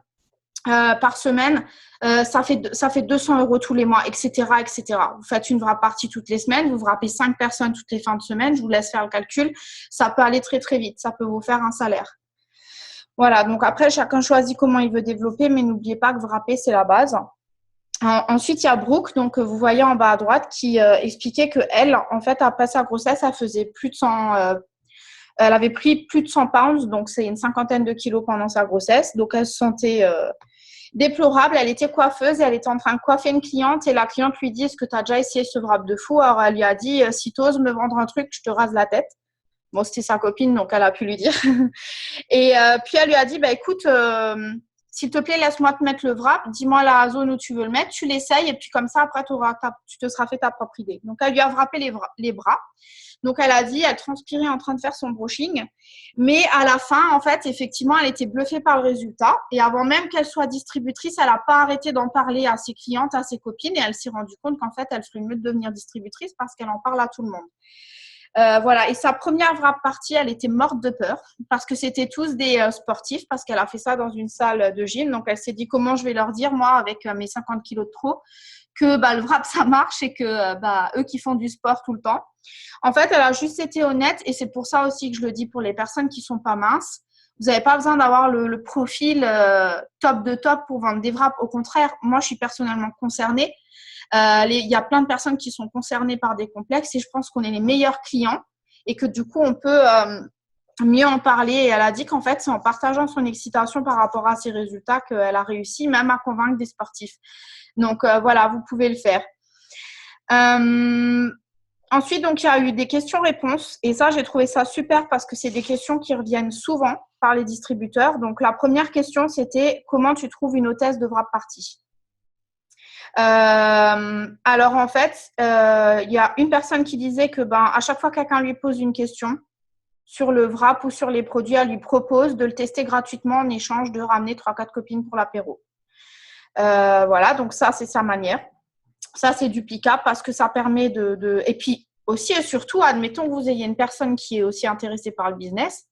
par semaine, ça fait 200 euros tous les mois, etc., etc. Vous faites une wrap party toutes les semaines, vous wrappez 5 personnes toutes les fins de semaine, je vous laisse faire le calcul. Ça peut aller très, très vite. Ça peut vous faire un salaire. Voilà, donc après, chacun choisit comment il veut développer, mais n'oubliez pas que wrapper, c'est la base. Ensuite, il y a Brooke, donc vous voyez en bas à droite, qui expliquait qu'elle, en fait, après sa grossesse, elle faisait plus de 100, elle avait pris plus de 100 pounds, donc c'est une cinquantaine de kilos pendant sa grossesse. Donc, elle se sentait déplorable. Elle était coiffeuse et elle était en train de coiffer une cliente et la cliente lui dit « Est-ce que tu as déjà essayé ce wrap de fou ?» Alors, elle lui a dit « Si tu oses me vendre un truc, je te rase la tête. » Bon, c'était sa copine, donc elle a pu lui dire. Et puis, elle lui a dit « Écoute… s'il te plaît, laisse-moi te mettre le wrap. Dis-moi la zone où tu veux le mettre. Tu l'essayes et puis comme ça, après, tu te seras fait ta propre idée. » Donc, elle lui a wrappé les bras. Donc, elle a dit, elle transpirait en train de faire son brushing. Mais à la fin, en fait, effectivement, elle était bluffée par le résultat. Et avant même qu'elle soit distributrice, elle n'a pas arrêté d'en parler à ses clientes, à ses copines. Et elle s'est rendue compte qu'en fait, elle ferait mieux de devenir distributrice parce qu'elle en parle à tout le monde. Voilà. Et sa première wrap party, elle était morte de peur parce que c'était tous des sportifs, parce qu'elle a fait ça dans une salle de gym. Donc, elle s'est dit comment je vais leur dire, moi, avec mes 50 kilos de trop, que le wrap, ça marche et que eux qui font du sport tout le temps. En fait, elle a juste été honnête et c'est pour ça aussi que je le dis pour les personnes qui sont pas minces. Vous n'avez pas besoin d'avoir le profil top de top pour vendre des wraps. Au contraire, moi, je suis personnellement concernée. Il y a plein de personnes qui sont concernées par des complexes et je pense qu'on est les meilleurs clients et que du coup, on peut mieux en parler. Et elle a dit qu'en fait, c'est en partageant son excitation par rapport à ses résultats qu'elle a réussi même à convaincre des sportifs. Donc, voilà, vous pouvez le faire. Ensuite, donc, il y a eu des questions-réponses et ça, j'ai trouvé ça super parce que c'est des questions qui reviennent souvent par les distributeurs. Donc, la première question, c'était comment tu trouves une hôtesse de wrap party? Alors en fait, il y a une personne qui disait que à chaque fois que quelqu'un lui pose une question sur le wrap ou sur les produits, elle lui propose de le tester gratuitement en échange de ramener 3-4 copines pour l'apéro. Voilà, donc ça, c'est sa manière. Ça, c'est duplicable parce que ça permet de… Et puis aussi et surtout, admettons que vous ayez une personne qui est aussi intéressée par le business,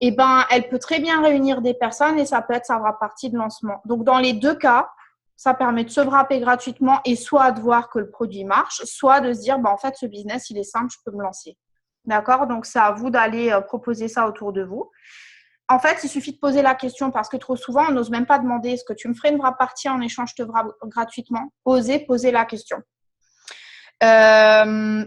et elle peut très bien réunir des personnes et ça peut être sa wrap party de lancement. Donc, dans les deux cas, ça permet de se wrapper gratuitement et soit de voir que le produit marche, soit de se dire, en fait, ce business, il est simple, je peux me lancer. D'accord? Donc, c'est à vous d'aller proposer ça autour de vous. En fait, il suffit de poser la question parce que trop souvent, on n'ose même pas demander est-ce que tu me ferais une wrap party en échange, je te wrap gratuitement. Osez poser la question.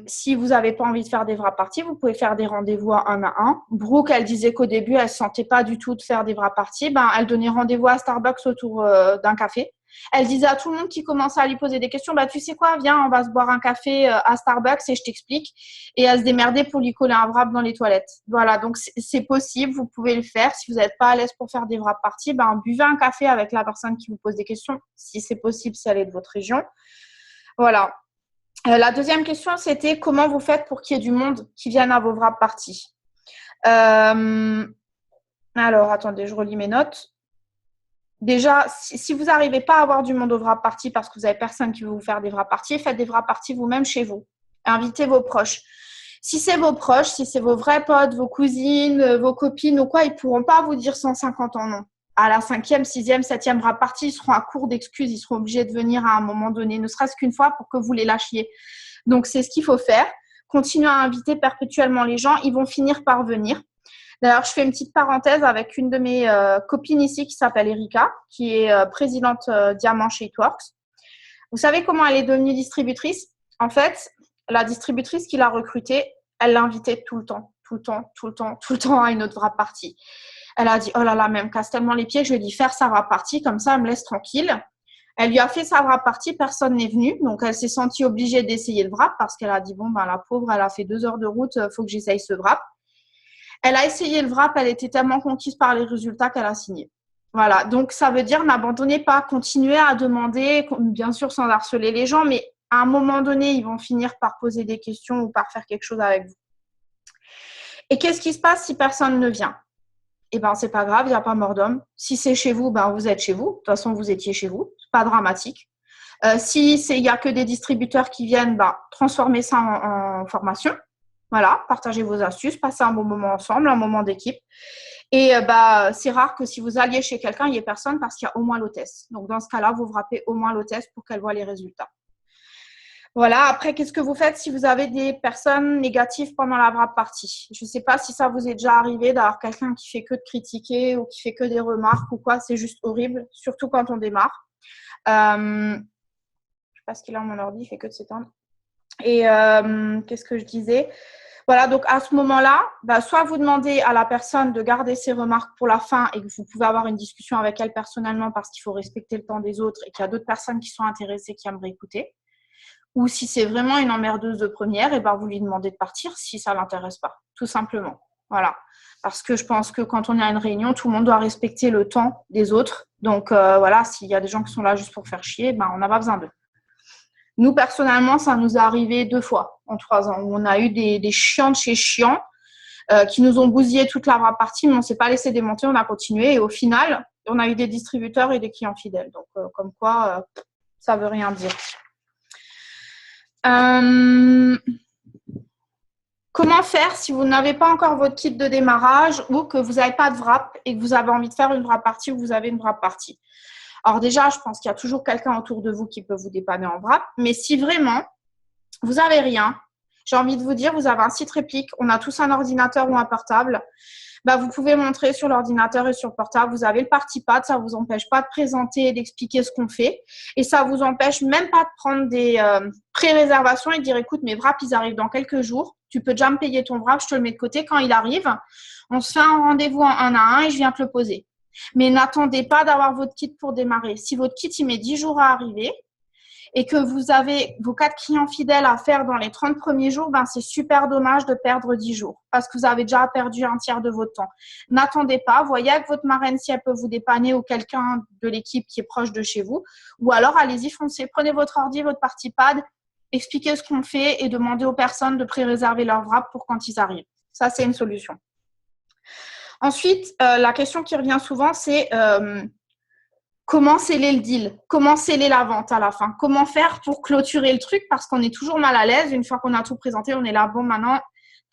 Si vous n'avez pas envie de faire des wrap parties, vous pouvez faire des rendez-vous à 1. Brooke, elle disait qu'au début, elle ne se sentait pas du tout de faire des wrap parties. Elle donnait rendez-vous à Starbucks autour d'un café. Elle disait à tout le monde qui commençait à lui poser des questions, tu sais quoi, viens, on va se boire un café à Starbucks et je t'explique. Et elle se démerdait pour lui coller un wrap dans les toilettes. Voilà, donc c'est possible, vous pouvez le faire. Si vous n'êtes pas à l'aise pour faire des wrap parties, buvez un café avec la personne qui vous pose des questions, si c'est possible, si elle est de votre région. Voilà. La deuxième question, c'était comment vous faites pour qu'il y ait du monde qui vienne à vos wrap parties. Alors, attendez, je relis mes notes. Déjà, si vous n'arrivez pas à avoir du monde au wrap party parce que vous n'avez personne qui veut vous faire des wrap parties, faites des wrap parties vous-même chez vous. Invitez vos proches. Si c'est vos proches, si c'est vos vrais potes, vos cousines, vos copines ou quoi, ils ne pourront pas vous dire 150 ans non. À la 5e, 6e, 7e wrap party, ils seront à court d'excuses, ils seront obligés de venir à un moment donné, ne serait-ce qu'une fois pour que vous les lâchiez. Donc, c'est ce qu'il faut faire. Continuez à inviter perpétuellement les gens, ils vont finir par venir. D'ailleurs, je fais une petite parenthèse avec une de mes copines ici qui s'appelle Erika, qui est présidente Diamant chez Itworks. Vous savez comment elle est devenue distributrice? En fait, la distributrice qui l'a recrutée, elle l'invitait tout le temps à une autre wrap party. Elle a dit, oh là là, même casse tellement les pieds, je lui ai dit faire sa wrap party, comme ça, elle me laisse tranquille. Elle lui a fait sa wrap party, personne n'est venu. Donc, elle s'est sentie obligée d'essayer le wrap parce qu'elle a dit, la pauvre, elle a fait 2 heures de route, il faut que j'essaye ce wrap. Elle a essayé le wrap, elle était tellement conquise par les résultats qu'elle a signé. Voilà, donc ça veut dire n'abandonnez pas, continuez à demander, bien sûr sans harceler les gens, mais à un moment donné, ils vont finir par poser des questions ou par faire quelque chose avec vous. Et qu'est-ce qui se passe si personne ne vient? C'est pas grave, il n'y a pas mort d'homme. Si c'est chez vous, vous êtes chez vous. De toute façon, vous étiez chez vous. C'est pas dramatique. Si il n'y a que des distributeurs qui viennent, transformez ça en formation. Voilà, partagez vos astuces, passez un bon moment ensemble, un moment d'équipe. Et c'est rare que si vous alliez chez quelqu'un, il n'y ait personne parce qu'il y a au moins l'hôtesse. Donc, dans ce cas-là, vous frappez au moins l'hôtesse pour qu'elle voit les résultats. Voilà, après, qu'est-ce que vous faites si vous avez des personnes négatives pendant la wrap party? Je ne sais pas si ça vous est déjà arrivé d'avoir quelqu'un qui fait que de critiquer ou qui fait que des remarques ou quoi. C'est juste horrible, surtout quand on démarre. Je ne sais pas ce qu'il a mon ordi, il fait que de s'éteindre. Et qu'est-ce que je disais? Voilà, donc à ce moment-là, soit vous demandez à la personne de garder ses remarques pour la fin et que vous pouvez avoir une discussion avec elle personnellement parce qu'il faut respecter le temps des autres et qu'il y a d'autres personnes qui sont intéressées, qui aimeraient écouter. Ou si c'est vraiment une emmerdeuse de première, et vous lui demandez de partir si ça ne l'intéresse pas, tout simplement. Voilà. Parce que je pense que quand on est à une réunion, tout le monde doit respecter le temps des autres. Donc voilà, s'il y a des gens qui sont là juste pour faire chier, on n'a pas besoin d'eux. Nous, personnellement, ça nous est arrivé 2 fois en 3 ans où on a eu des chiants de chez chiants qui nous ont bousillé toute la wrap party, mais on ne s'est pas laissé démonter, on a continué. Et au final, on a eu des distributeurs et des clients fidèles. Donc, comme quoi, ça ne veut rien dire. Comment faire si vous n'avez pas encore votre kit de démarrage ou que vous n'avez pas de wrap et que vous avez envie de faire une wrap party ou que vous avez une wrap party? Alors déjà, je pense qu'il y a toujours quelqu'un autour de vous qui peut vous dépanner en wrap. Mais si vraiment, vous n'avez rien, j'ai envie de vous dire, vous avez un site réplique, on a tous un ordinateur ou un portable. Vous pouvez montrer sur l'ordinateur et sur le portable, vous avez le party pad, ça ne vous empêche pas de présenter et d'expliquer ce qu'on fait. Et ça ne vous empêche même pas de prendre des pré-réservations et de dire, écoute, mes wraps, ils arrivent dans quelques jours. Tu peux déjà me payer ton wrap, je te le mets de côté. Quand il arrive, on se fait un rendez-vous en 1 à 1 et je viens te le poser. Mais n'attendez pas d'avoir votre kit pour démarrer. Si votre kit, il met 10 jours à arriver et que vous avez vos 4 clients fidèles à faire dans les 30 premiers jours, c'est super dommage de perdre 10 jours parce que vous avez déjà perdu un tiers de votre temps. N'attendez pas. Voyez avec votre marraine si elle peut vous dépanner ou quelqu'un de l'équipe qui est proche de chez vous. Ou alors, allez-y, foncez. Prenez votre ordi, votre party pad, expliquez ce qu'on fait et demandez aux personnes de pré-réserver leur wrap pour quand ils arrivent. Ça, c'est une solution. Ensuite, la question qui revient souvent, c'est comment sceller le deal? Comment sceller la vente à la fin? Comment faire pour clôturer le truc? Parce qu'on est toujours mal à l'aise. Une fois qu'on a tout présenté, on est là, bon, maintenant,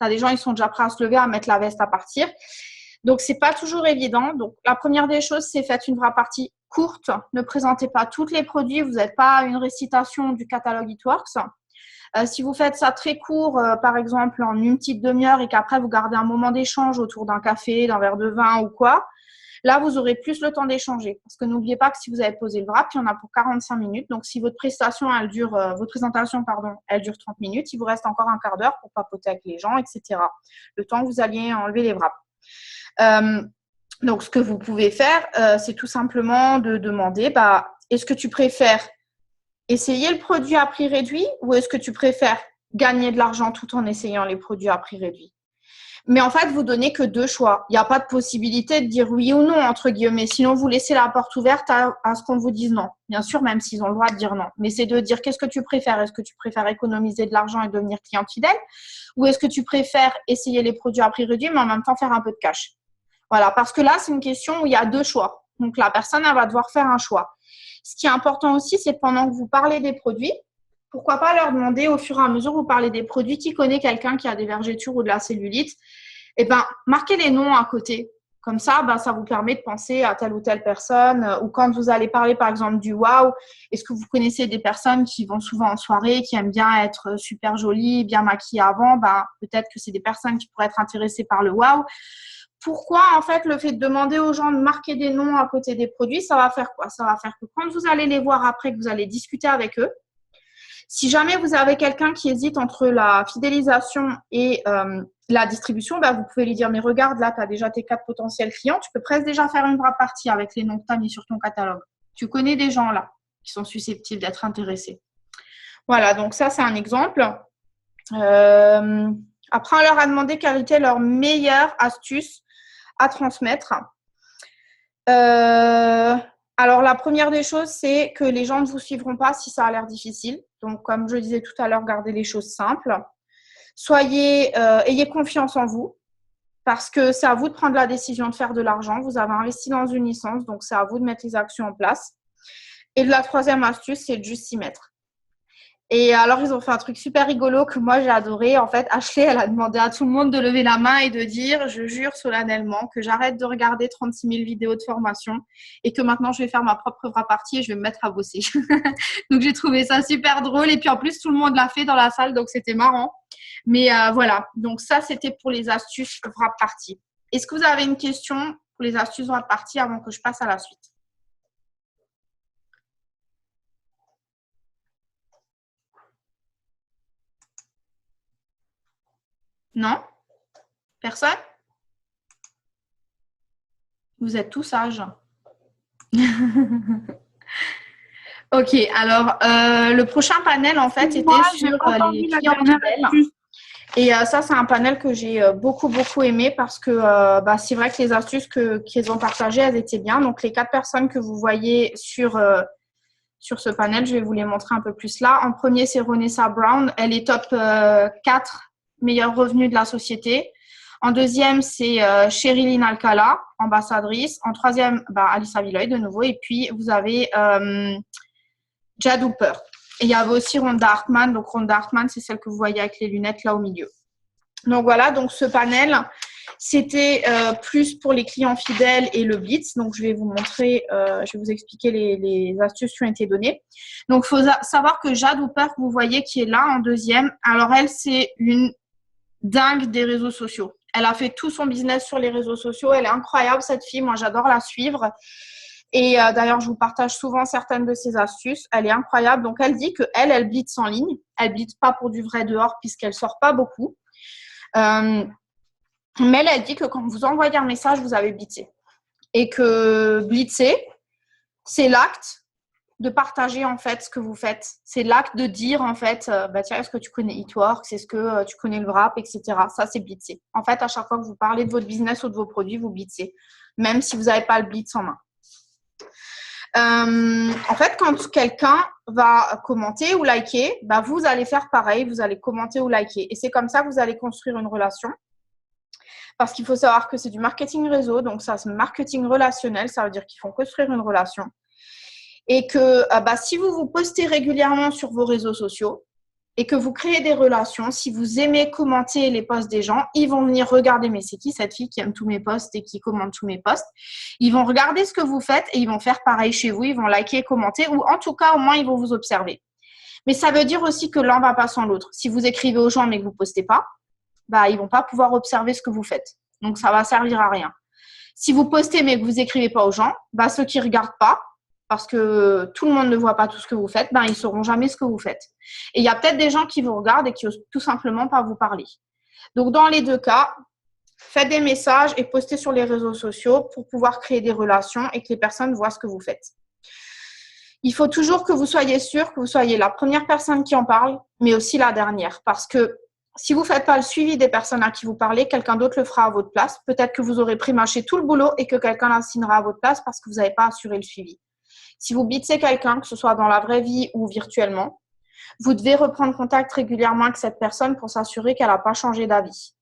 tu as des gens, ils sont déjà prêts à se lever, à mettre la veste, à partir. Donc, ce n'est pas toujours évident. Donc, la première des choses, c'est faites une vraie partie courte. Ne présentez pas tous les produits. Vous n'êtes pas à une récitation du catalogue It-Works. Si vous faites ça très court, par exemple en une petite demi-heure et qu'après vous gardez un moment d'échange autour d'un café, d'un verre de vin ou quoi, là vous aurez plus le temps d'échanger. Parce que n'oubliez pas que si vous avez posé le wrap, il y en a pour 45 minutes. Donc si votre présentation elle dure 30 minutes, il vous reste encore un quart d'heure pour papoter avec les gens, etc. Le temps que vous alliez enlever les wraps. Donc ce que vous pouvez faire, c'est tout simplement de demander, est-ce que tu préfères essayer le produit à prix réduit ou est-ce que tu préfères gagner de l'argent tout en essayant les produits à prix réduit? Mais en fait, vous donnez que 2 choix. Il n'y a pas de possibilité de dire oui ou non, entre guillemets. Sinon, vous laissez la porte ouverte à ce qu'on vous dise non. Bien sûr, même s'ils ont le droit de dire non. Mais c'est de dire qu'est-ce que tu préfères? Est-ce que tu préfères économiser de l'argent et devenir client fidèle? Ou est-ce que tu préfères essayer les produits à prix réduit mais en même temps faire un peu de cash? Voilà, parce que là, c'est une question où il y a 2 choix. Donc, la personne, elle va devoir faire un choix. Ce qui est important aussi, c'est pendant que vous parlez des produits, pourquoi pas leur demander au fur et à mesure où vous parlez des produits, qui connaît quelqu'un qui a des vergetures ou de la cellulite, marquez les noms à côté. Comme ça, ça vous permet de penser à telle ou telle personne. Ou quand vous allez parler, par exemple, du wow, est-ce que vous connaissez des personnes qui vont souvent en soirée, qui aiment bien être super jolies, bien maquillées avant? Peut-être que c'est des personnes qui pourraient être intéressées par le wow. Pourquoi, en fait, le fait de demander aux gens de marquer des noms à côté des produits, ça va faire quoi? Ça va faire que quand vous allez les voir après, que vous allez discuter avec eux, si jamais vous avez quelqu'un qui hésite entre la fidélisation et la distribution, vous pouvez lui dire, mais regarde, là, tu as déjà tes 4 potentiels clients, tu peux presque déjà faire une vraie partie avec les noms que tu as mis sur ton catalogue. Tu connais des gens là qui sont susceptibles d'être intéressés. Voilà, donc ça, c'est un exemple. Après, on leur a demandé quelle était leur meilleure astuce à transmettre. Alors, la première des choses, c'est que les gens ne vous suivront pas si ça a l'air difficile. Donc, comme je disais tout à l'heure, gardez les choses simples. Ayez confiance en vous parce que c'est à vous de prendre la décision de faire de l'argent. Vous avez investi dans une licence, donc c'est à vous de mettre les actions en place. Et la troisième astuce, c'est de juste s'y mettre. Et alors, ils ont fait un truc super rigolo que moi, j'ai adoré. En fait, Ashley, elle a demandé à tout le monde de lever la main et de dire, je jure solennellement que j'arrête de regarder 36 000 vidéos de formation et que maintenant, je vais faire ma propre vraie partie et je vais me mettre à bosser. Donc, j'ai trouvé ça super drôle. Et puis, en plus, tout le monde l'a fait dans la salle, donc c'était marrant. Mais voilà, donc ça, c'était pour les astuces vraie partie. Est-ce que vous avez une question pour les astuces vraie partie avant que je passe à la suite? Non? Personne? Vous êtes tous sages. Ok, alors le prochain panel, en fait, était sur les clients fidèles. Et ça, c'est un panel que j'ai beaucoup, beaucoup aimé parce que c'est vrai que les astuces qu'ils ont partagées, elles étaient bien. Donc, les 4 personnes que vous voyez sur ce panel, je vais vous les montrer un peu plus là. En premier, c'est Ronessa Brown. Elle est top 4 meilleurs revenus de la société. En deuxième, c'est Sherilyn Alcala, ambassadrice. En troisième, Alissa Villoy de nouveau. Et puis, vous avez Jad Hooper. Et il y avait aussi Rhonda Hartman. Donc, Rhonda Hartman, c'est celle que vous voyez avec les lunettes là au milieu. Donc, voilà. Donc, ce panel, c'était plus pour les clients fidèles et le blitz. Donc, je vais vous montrer, je vais vous expliquer les astuces qui ont été données. Donc, il faut savoir que Jad Hooper, vous voyez, qui est là en deuxième. Alors, elle, c'est une dingue des réseaux sociaux. Elle a fait tout son business sur les réseaux sociaux. Elle est incroyable, cette fille. Moi, j'adore la suivre. Et d'ailleurs, je vous partage souvent certaines de ses astuces. Elle est incroyable. Donc, elle dit qu'elle blitz en ligne. Elle blitz pas pour du vrai dehors puisqu'elle sort pas beaucoup. Mais elle dit que quand vous envoyez un message, vous avez blitzé. Et que blitzer, c'est l'acte de partager en fait ce que vous faites. C'est l'acte de dire en fait, tiens, est-ce que tu connais Eatworks, est-ce que tu connais le wrap, etc. Ça, c'est blitzer. En fait, à chaque fois que vous parlez de votre business ou de vos produits, vous blitzez, même si vous n'avez pas le blitz en main. En fait, quand quelqu'un va commenter ou liker, vous allez faire pareil, vous allez commenter ou liker. Et c'est comme ça que vous allez construire une relation. Parce qu'il faut savoir que c'est du marketing réseau, donc ça, c'est marketing relationnel, ça veut dire qu'ils font construire une relation. Et que si vous vous postez régulièrement sur vos réseaux sociaux et que vous créez des relations, si vous aimez commenter les posts des gens, ils vont venir regarder, mais c'est qui cette fille qui aime tous mes posts et qui commente tous mes posts? Ils vont regarder ce que vous faites et ils vont faire pareil chez vous, ils vont liker, commenter ou en tout cas, au moins, ils vont vous observer. Mais ça veut dire aussi que l'un va pas sans l'autre. Si vous écrivez aux gens mais que vous ne postez pas, ils vont pas pouvoir observer ce que vous faites. Donc, ça va servir à rien. Si vous postez mais que vous écrivez pas aux gens, ceux qui regardent pas, parce que tout le monde ne voit pas tout ce que vous faites, ils ne sauront jamais ce que vous faites. Et il y a peut-être des gens qui vous regardent et qui n'osent tout simplement pas vous parler. Donc, dans les deux cas, faites des messages et postez sur les réseaux sociaux pour pouvoir créer des relations et que les personnes voient ce que vous faites. Il faut toujours que vous soyez sûr que vous soyez la première personne qui en parle, mais aussi la dernière. Parce que si vous ne faites pas le suivi des personnes à qui vous parlez, quelqu'un d'autre le fera à votre place. Peut-être que vous aurez prémâché tout le boulot et que quelqu'un l'assignera à votre place parce que vous n'avez pas assuré le suivi. Si vous blitzez quelqu'un, que ce soit dans la vraie vie ou virtuellement, vous devez reprendre contact régulièrement avec cette personne pour s'assurer qu'elle n'a pas changé d'avis.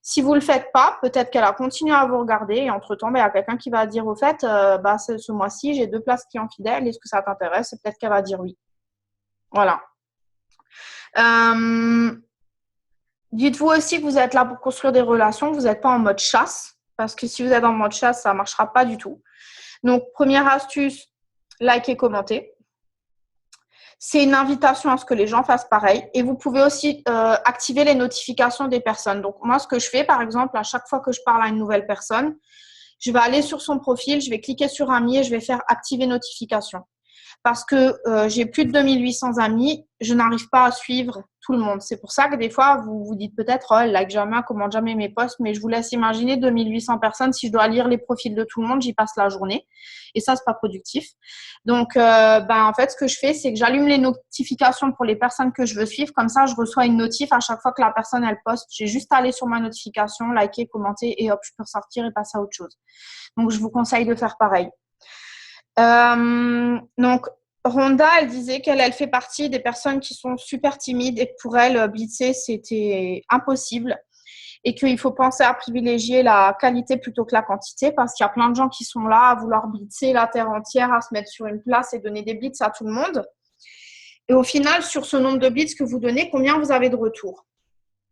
Si vous ne le faites pas, peut-être qu'elle a continué à vous regarder et entre-temps, il y a quelqu'un qui va dire au fait, ce mois-ci, j'ai 2 places clients fidèles, est-ce que ça t'intéresse? Et peut-être qu'elle va dire oui. Voilà. Dites-vous aussi que vous êtes là pour construire des relations, vous n'êtes pas en mode chasse, parce que si vous êtes en mode chasse, ça ne marchera pas du tout. Donc, première astuce, likez, commentez. C'est une invitation à ce que les gens fassent pareil. Et vous pouvez aussi activer les notifications des personnes. Donc, moi, ce que je fais, par exemple, à chaque fois que je parle à une nouvelle personne, je vais aller sur son profil, je vais cliquer sur Amis et je vais faire activer notification. Parce que j'ai plus de 2800 amis, je n'arrive pas à suivre tout le monde. C'est pour ça que des fois, vous vous dites peut-être, elle like jamais, commente jamais mes posts, mais je vous laisse imaginer 2800 personnes. Si je dois lire les profils de tout le monde, j'y passe la journée. Et ça, c'est pas productif. Donc, en fait, ce que je fais, c'est que j'allume les notifications pour les personnes que je veux suivre. Comme ça, je reçois une notif à chaque fois que la personne, elle poste. J'ai juste à aller sur ma notification, liker, commenter et hop, je peux ressortir et passer à autre chose. Donc, je vous conseille de faire pareil. Donc, Rhonda, elle disait qu'elle fait partie des personnes qui sont super timides et que pour elle, blitzer, c'était impossible. et qu'il faut penser à privilégier la qualité plutôt que la quantité parce qu'il y a plein de gens qui sont là à vouloir blitzer la terre entière, à se mettre sur une place et donner des blitz à tout le monde. Et au final, sur ce nombre de blitz que vous donnez, combien vous avez de retour?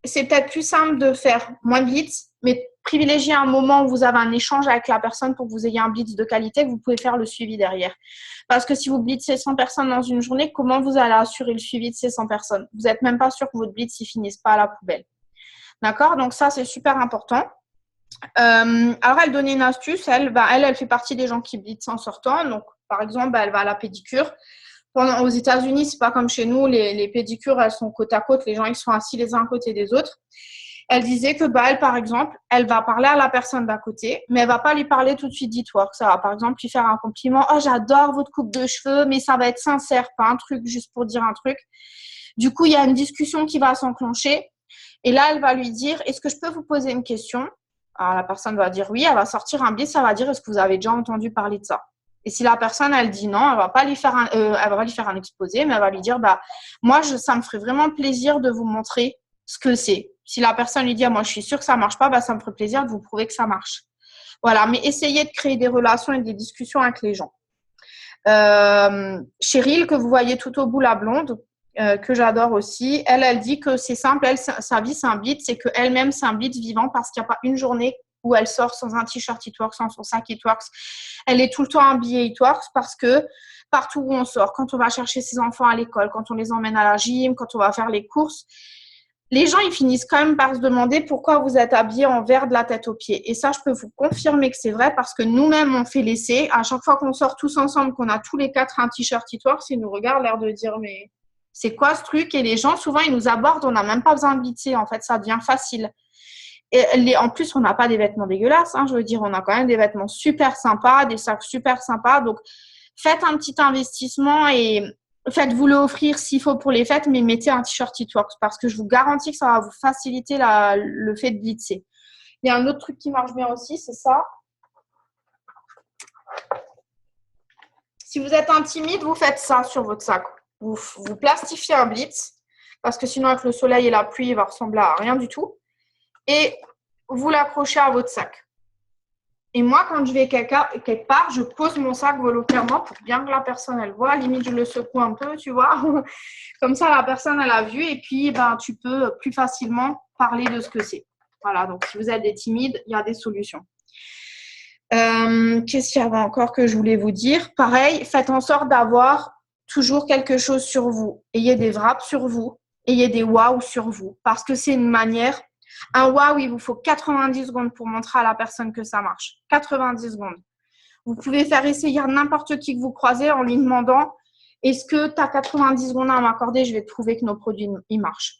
C'est peut-être plus simple de faire moins de blitz, mais privilégier un moment où vous avez un échange avec la personne pour que vous ayez un blitz de qualité, que vous pouvez faire le suivi derrière. Parce que si vous blitzez 100 personnes dans une journée, comment vous allez assurer le suivi de ces 100 personnes? Vous n'êtes même pas sûr que votre blitz ne finisse pas à la poubelle. D'accord? Donc ça, c'est super important. Alors, elle donnait une astuce. Elle fait partie des gens qui blitzent en sortant. Donc, par exemple, elle va à la pédicure. Aux États-Unis, c'est pas comme chez nous, les pédicures, elles sont côte à côte, les gens ils sont assis les uns à côté des autres. Elle disait que elle, par exemple, elle va parler à la personne d'à côté, mais elle va pas lui parler tout de suite d'e-twork. Ça va, par exemple, lui faire un compliment. Oh, j'adore votre coupe de cheveux, mais ça va être sincère, pas un truc juste pour dire un truc. Du coup, il y a une discussion qui va s'enclencher. Et là, elle va lui dire, est-ce que je peux vous poser une question? Alors, la personne va dire oui, elle va sortir un blitz, ça va dire, est-ce que vous avez déjà entendu parler de ça? Et si la personne, elle dit non, elle va pas lui faire un exposé, mais elle va lui dire, moi, ça me ferait vraiment plaisir de vous montrer ce que c'est. Si la personne lui dit, moi, je suis sûre que ça marche pas, ça me ferait plaisir de vous prouver que ça marche. Voilà, mais essayez de créer des relations et des discussions avec les gens. Cheryl, que vous voyez tout au bout, la blonde, que j'adore aussi, elle dit que c'est simple, sa vie, c'est un blitz, c'est qu'elle-même, c'est un blitz vivant parce qu'il n'y a pas une journée où elle sort sans un t-shirt e-tworks, sans son sac e-tworks. Elle est tout le temps habillée e-tworks parce que partout où on sort, quand on va chercher ses enfants à l'école, quand on les emmène à la gym, quand on va faire les courses, les gens, ils finissent quand même par se demander pourquoi vous êtes habillés en vert de la tête aux pieds. Et ça, je peux vous confirmer que c'est vrai parce que nous-mêmes, on fait l'essai. À chaque fois qu'on sort tous ensemble, qu'on a tous les quatre un t-shirt e-tworks, ils nous regardent l'air de dire mais c'est quoi ce truc? Et les gens, souvent, ils nous abordent. On n'a même pas besoin de blitzer. En fait, ça devient facile. Et en plus, on n'a pas des vêtements dégueulasses. Je veux dire, on a quand même des vêtements super sympas, des sacs super sympas. Donc, faites un petit investissement et faites-vous le offrir s'il faut pour les fêtes, mais mettez un t-shirt e-tworks parce que je vous garantis que ça va vous faciliter le fait de blitzer. Il y a un autre truc qui marche bien aussi, c'est ça. Si vous êtes intimide, vous faites ça sur votre sac. Vous plastifiez un blitz parce que sinon, avec le soleil et la pluie, il va ressembler à rien du tout. Et vous l'accrochez à votre sac. Et moi, quand je vais quelque part, je pose mon sac volontairement pour bien que la personne, elle voit. Limite, je le secoue un peu, tu vois. Comme ça, la personne, elle a vu. Et puis, tu peux plus facilement parler de ce que c'est. Voilà, donc si vous êtes des timides, il y a des solutions. Qu'est-ce qu'il y avait encore que je voulais vous dire? Pareil, faites en sorte d'avoir toujours quelque chose sur vous. Ayez des wraps sur vous. Ayez des waouh sur vous. Parce que c'est une manière... Un waouh, il vous faut 90 secondes pour montrer à la personne que ça marche. 90 secondes. Vous pouvez faire essayer n'importe qui que vous croisez en lui demandant « Est-ce que tu as 90 secondes à m'accorder? Je vais te prouver que nos produits, ils marchent. »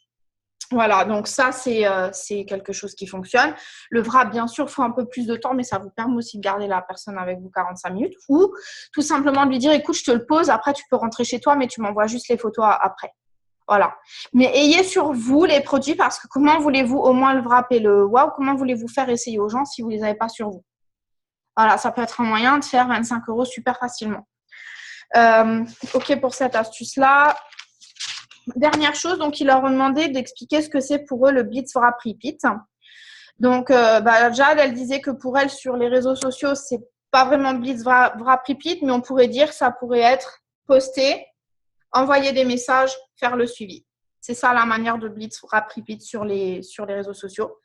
Voilà, donc ça, c'est quelque chose qui fonctionne. Le wrap, bien sûr, il faut un peu plus de temps, mais ça vous permet aussi de garder la personne avec vous 45 minutes. Ou tout simplement de lui dire « Écoute, je te le pose, après tu peux rentrer chez toi, mais tu m'envoies juste les photos après. » Voilà. Mais ayez sur vous les produits parce que comment voulez-vous au moins le wrap et le wow, comment voulez-vous faire essayer aux gens si vous ne les avez pas sur vous? Voilà, ça peut être un moyen de faire 25 € super facilement. OK pour cette astuce-là. Dernière chose, donc ils leur ont demandé d'expliquer ce que c'est pour eux le Blitz Wrap Repeat. Donc, Jade, elle disait que pour elle, sur les réseaux sociaux, c'est pas vraiment Blitz Wrap Repeat, mais on pourrait dire que ça pourrait être posté, envoyer des messages, faire le suivi. C'est ça la manière de Blitz Wrap Repeat sur les réseaux sociaux.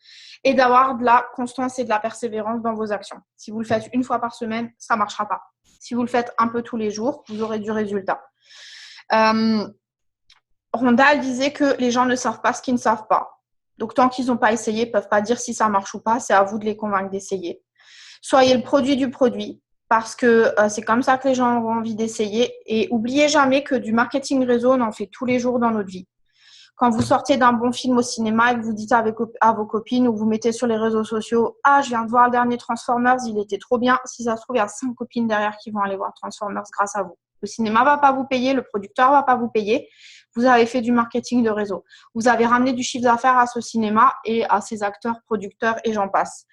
Et d'avoir de la constance et de la persévérance dans vos actions. Si vous le faites une fois par semaine, ça ne marchera pas. Si vous le faites un peu tous les jours, vous aurez du résultat. Rhonda, elle disait que les gens ne savent pas ce qu'ils ne savent pas. Donc, tant qu'ils n'ont pas essayé, ils ne peuvent pas dire si ça marche ou pas. C'est à vous de les convaincre d'essayer. Soyez le produit du produit. Parce que c'est comme ça que les gens auront envie d'essayer. Et n'oubliez jamais que du marketing réseau, on en fait tous les jours dans notre vie. Quand vous sortez d'un bon film au cinéma et que vous dites à vos copines ou vous mettez sur les réseaux sociaux « Ah, je viens de voir le dernier Transformers, il était trop bien », si ça se trouve, il y a 5 copines derrière qui vont aller voir Transformers grâce à vous. Le cinéma ne va pas vous payer, le producteur ne va pas vous payer. Vous avez fait du marketing de réseau. Vous avez ramené du chiffre d'affaires à ce cinéma et à ses acteurs, producteurs et j'en passe.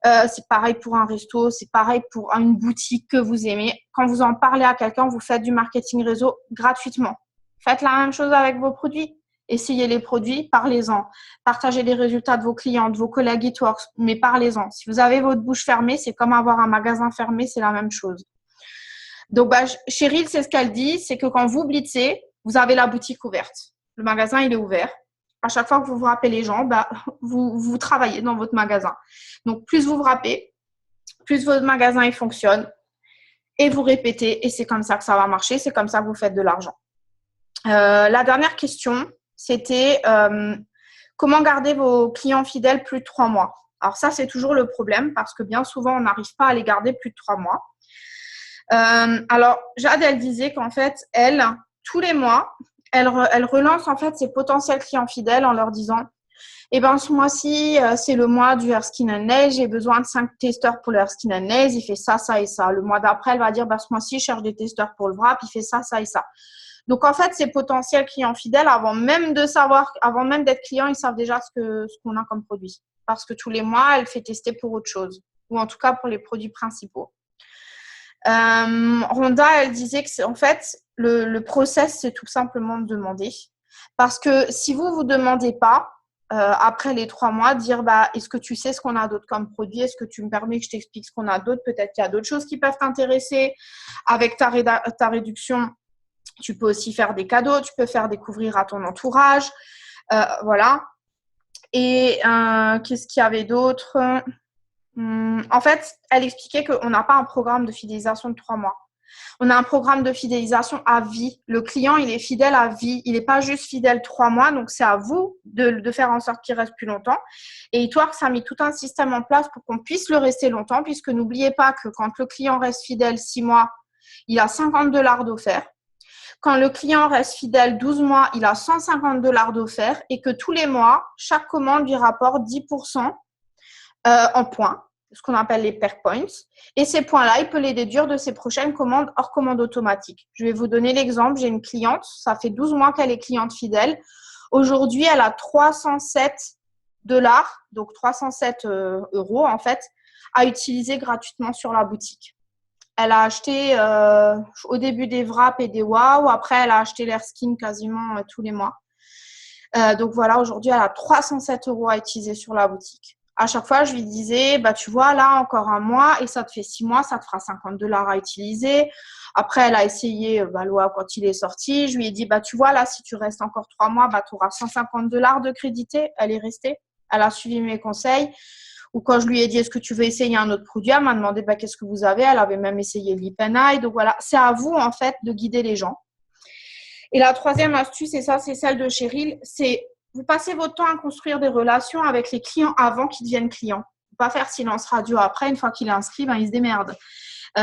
C'est pareil pour un resto, c'est pareil pour une boutique que vous aimez. Quand vous en parlez à quelqu'un, vous faites du marketing réseau gratuitement. Faites la même chose avec vos produits. essayez les produits, parlez-en. Partagez les résultats de vos clients, de vos collègues Eatworks, mais parlez-en. Si vous avez votre bouche fermée, c'est comme avoir un magasin fermé, c'est la même chose. Donc, Cheryl, c'est ce qu'elle dit, c'est que quand vous blitzez, vous avez la boutique ouverte. Le magasin, il est ouvert. À chaque fois que vous frappez les gens, vous travaillez dans votre magasin. Donc, plus vous frappez, plus votre magasin, il fonctionne. Et vous répétez, et c'est comme ça que ça va marcher, c'est comme ça que vous faites de l'argent. La dernière question, c'était comment garder vos clients fidèles plus de 3 mois. Alors ça, c'est toujours le problème parce que bien souvent, on n'arrive pas à les garder plus de 3 mois. Alors, Jade, elle disait qu'en fait, elle, tous les mois, elle relance en fait ses potentiels clients fidèles en leur disant eh ben, ce mois-ci, c'est le mois du Hair Skin and Nails. J'ai besoin de 5 testeurs pour le Hair Skin and Nails. Il fait ça, ça et ça. Le mois d'après, elle va dire ce mois-ci, je cherche des testeurs pour le wrap. Il fait ça, ça et ça. Donc, en fait, ces potentiels clients fidèles, avant même d'être clients, ils savent déjà ce qu'on a comme produit. Parce que tous les mois, elle fait tester pour autre chose. Ou en tout cas, pour les produits principaux. Rhonda, elle disait que en fait, le process, c'est tout simplement de demander. Parce que si vous ne demandez pas, après les 3 mois, dire est-ce que tu sais ce qu'on a d'autre comme produit? Est-ce que tu me permets que je t'explique ce qu'on a d'autre? Peut-être qu'il y a d'autres choses qui peuvent t'intéresser. Avec ta réduction, tu peux aussi faire des cadeaux, tu peux faire découvrir à ton entourage. Voilà. Et qu'est-ce qu'il y avait d'autre? En fait, elle expliquait qu'on n'a pas un programme de fidélisation de 3 mois. On a un programme de fidélisation à vie. Le client, il est fidèle à vie. Il n'est pas juste fidèle 3 mois. Donc, c'est à vous de faire en sorte qu'il reste plus longtemps. Et Eatworks a mis tout un système en place pour qu'on puisse le rester longtemps, puisque n'oubliez pas que quand le client reste fidèle 6 mois, il a $50 d'offert. Quand le client reste fidèle 12 mois, il a $150 d'offert et que tous les mois, chaque commande lui rapporte 10% en points, ce qu'on appelle les perk points. Et ces points-là, il peut les déduire de ses prochaines commandes hors commande automatique. Je vais vous donner l'exemple. J'ai une cliente, ça fait 12 mois qu'elle est cliente fidèle. Aujourd'hui, elle a $307, donc 307 euros en fait, à utiliser gratuitement sur la boutique. Elle a acheté au début des wraps et des wow. Après, elle a acheté l'Air Skin quasiment tous les mois. Donc voilà, aujourd'hui, elle a 307 euros à utiliser sur la boutique. À chaque fois, je lui disais, tu vois, là, encore un mois et ça te fait 6 mois, ça te fera $50 à utiliser. Après, elle a essayé le wow quand il est sorti. Je lui ai dit, tu vois, là, si tu restes encore 3 mois, tu auras $150 de crédité. Elle est restée. Elle a suivi mes conseils. Ou quand je lui ai dit, est-ce que tu veux essayer un autre produit? Elle m'a demandé, qu'est-ce que vous avez? Elle avait même essayé Lip and Eye. Donc voilà, c'est à vous, en fait, de guider les gens. Et la troisième astuce, et ça, c'est celle de Cheryl, c'est vous passez votre temps à construire des relations avec les clients avant qu'ils deviennent clients. Pas faire silence radio après, une fois qu'il est inscrit, il se démerde.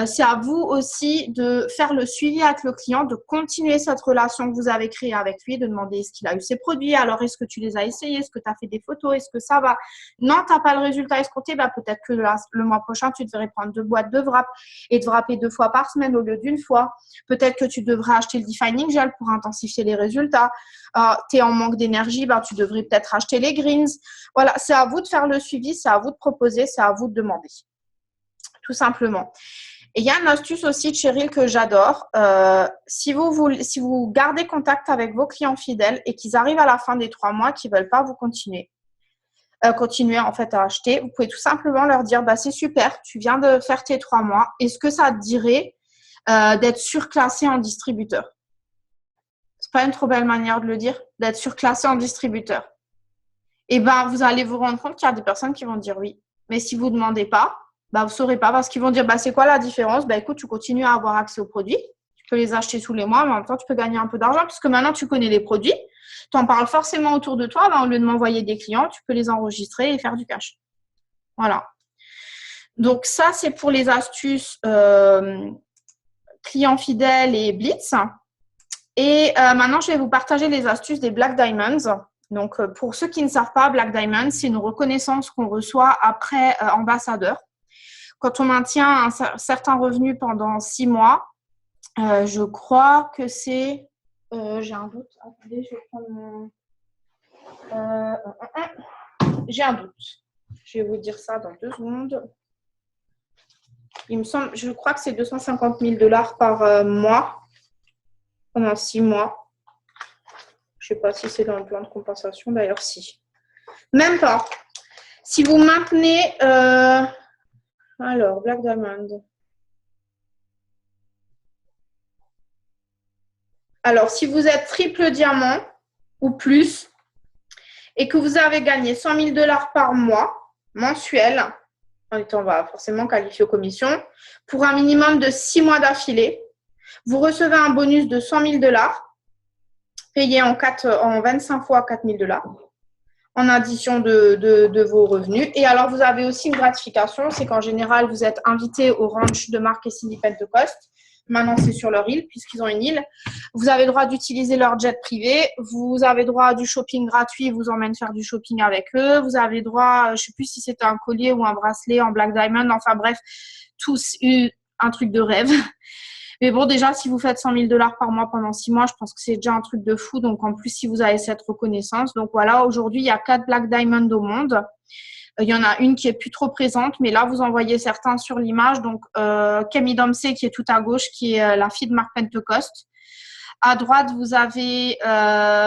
C'est à vous aussi de faire le suivi avec le client, de continuer cette relation que vous avez créée avec lui, de demander est-ce qu'il a eu ses produits, alors est-ce que tu les as essayés, est-ce que tu as fait des photos, est-ce que ça va? Non, tu n'as pas le résultat escompté, peut-être que le mois prochain, tu devrais prendre 2 boîtes de wrap et te wrapper 2 fois par semaine au lieu d'une fois. Peut-être que tu devrais acheter le Defining Gel pour intensifier les résultats. Tu es en manque d'énergie, tu devrais peut-être acheter les greens. Voilà, c'est à vous de faire le suivi, c'est à vous de proposer, c'est à vous de demander. Tout simplement. Et il y a une astuce aussi de Cheryl que j'adore. Si vous gardez contact avec vos clients fidèles et qu'ils arrivent à la fin des 3 mois, qu'ils ne veulent pas vous continuer en fait à acheter, vous pouvez tout simplement leur dire c'est super, tu viens de faire tes 3 mois. Est-ce que ça te dirait d'être surclassé en distributeur? C'est pas une trop belle manière de le dire, d'être surclassé en distributeur. Et vous allez vous rendre compte qu'il y a des personnes qui vont dire oui. Mais si vous ne demandez pas, vous ne saurez pas parce qu'ils vont dire c'est quoi la différence? Écoute, tu continues à avoir accès aux produits. Tu peux les acheter tous les mois, mais en même temps, tu peux gagner un peu d'argent puisque maintenant, tu connais les produits. Tu en parles forcément autour de toi. Au lieu de m'envoyer des clients, tu peux les enregistrer et faire du cash. Voilà. Donc, ça, c'est pour les astuces clients fidèles et Blitz. Et maintenant, je vais vous partager les astuces des Black Diamonds. Donc, pour ceux qui ne savent pas, Black Diamond, c'est une reconnaissance qu'on reçoit après ambassadeur. Quand on maintient un certain revenu pendant 6 mois, je crois que c'est… j'ai un doute. Attendez, je vais prendre mon… j'ai un doute. Je vais vous dire ça dans 2 secondes. Il me semble, je crois que c'est $250 000 par mois pendant 6 mois. Je ne sais pas si c'est dans le plan de compensation. D'ailleurs, si. Même pas. Si vous maintenez... Alors, Black Diamond. Alors, si vous êtes triple diamant ou plus et que vous avez gagné 100 000 $ par mois mensuel, en étant forcément qualifié aux commissions, pour un minimum de 6 mois d'affilée, vous recevez un bonus de 100 000 $ payé en 25 fois 4 000 $ en addition de vos revenus. Et alors, vous avez aussi une gratification, c'est qu'en général, vous êtes invité au ranch de Mark et Cindy Pentecost. Maintenant, c'est sur leur île, puisqu'ils ont une île. Vous avez le droit d'utiliser leur jet privé. Vous avez droit à du shopping gratuit. Ils vous emmènent faire du shopping avec eux. Vous avez droit, je ne sais plus si c'était un collier ou un bracelet en Black Diamond. Enfin bref, tous un truc de rêve. Mais bon, déjà, si vous faites 100 000 $ par mois pendant 6 mois, je pense que c'est déjà un truc de fou. Donc, en plus, si vous avez cette reconnaissance. Donc, voilà, aujourd'hui, il y a 4 Black Diamond au monde. Il y en a une qui est plus trop présente, mais là, vous en voyez certains sur l'image. Donc, Kemi Domsey, qui est tout à gauche, qui est la fille de Mark Pentecost. À droite, vous avez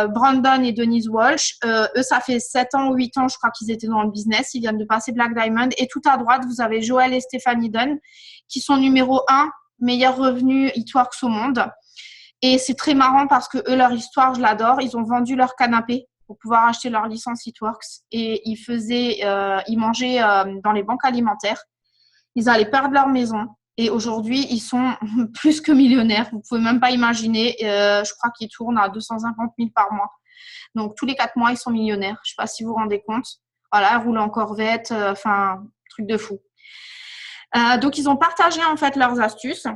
Brandon et Denise Walsh. Eux, ça fait 7 ans ou 8 ans, je crois qu'ils étaient dans le business. Ils viennent de passer Black Diamond. Et tout à droite, vous avez Joel et Stephanie Dunn, qui sont numéro 1 meilleur revenu Eatworks au monde. Et c'est très marrant parce que eux, leur histoire, je l'adore. Ils ont vendu leur canapé pour pouvoir acheter leur licence Eatworks. Et ils mangeaient dans les banques alimentaires. Ils allaient perdre leur maison. Et aujourd'hui, ils sont plus que millionnaires. Vous ne pouvez même pas imaginer. Je crois qu'ils tournent à 250 000 par mois. Donc, tous les 4 mois, ils sont millionnaires. Je ne sais pas si vous vous rendez compte. Voilà, ils roulent en Corvette. Truc de fou. Donc, ils ont partagé en fait leurs astuces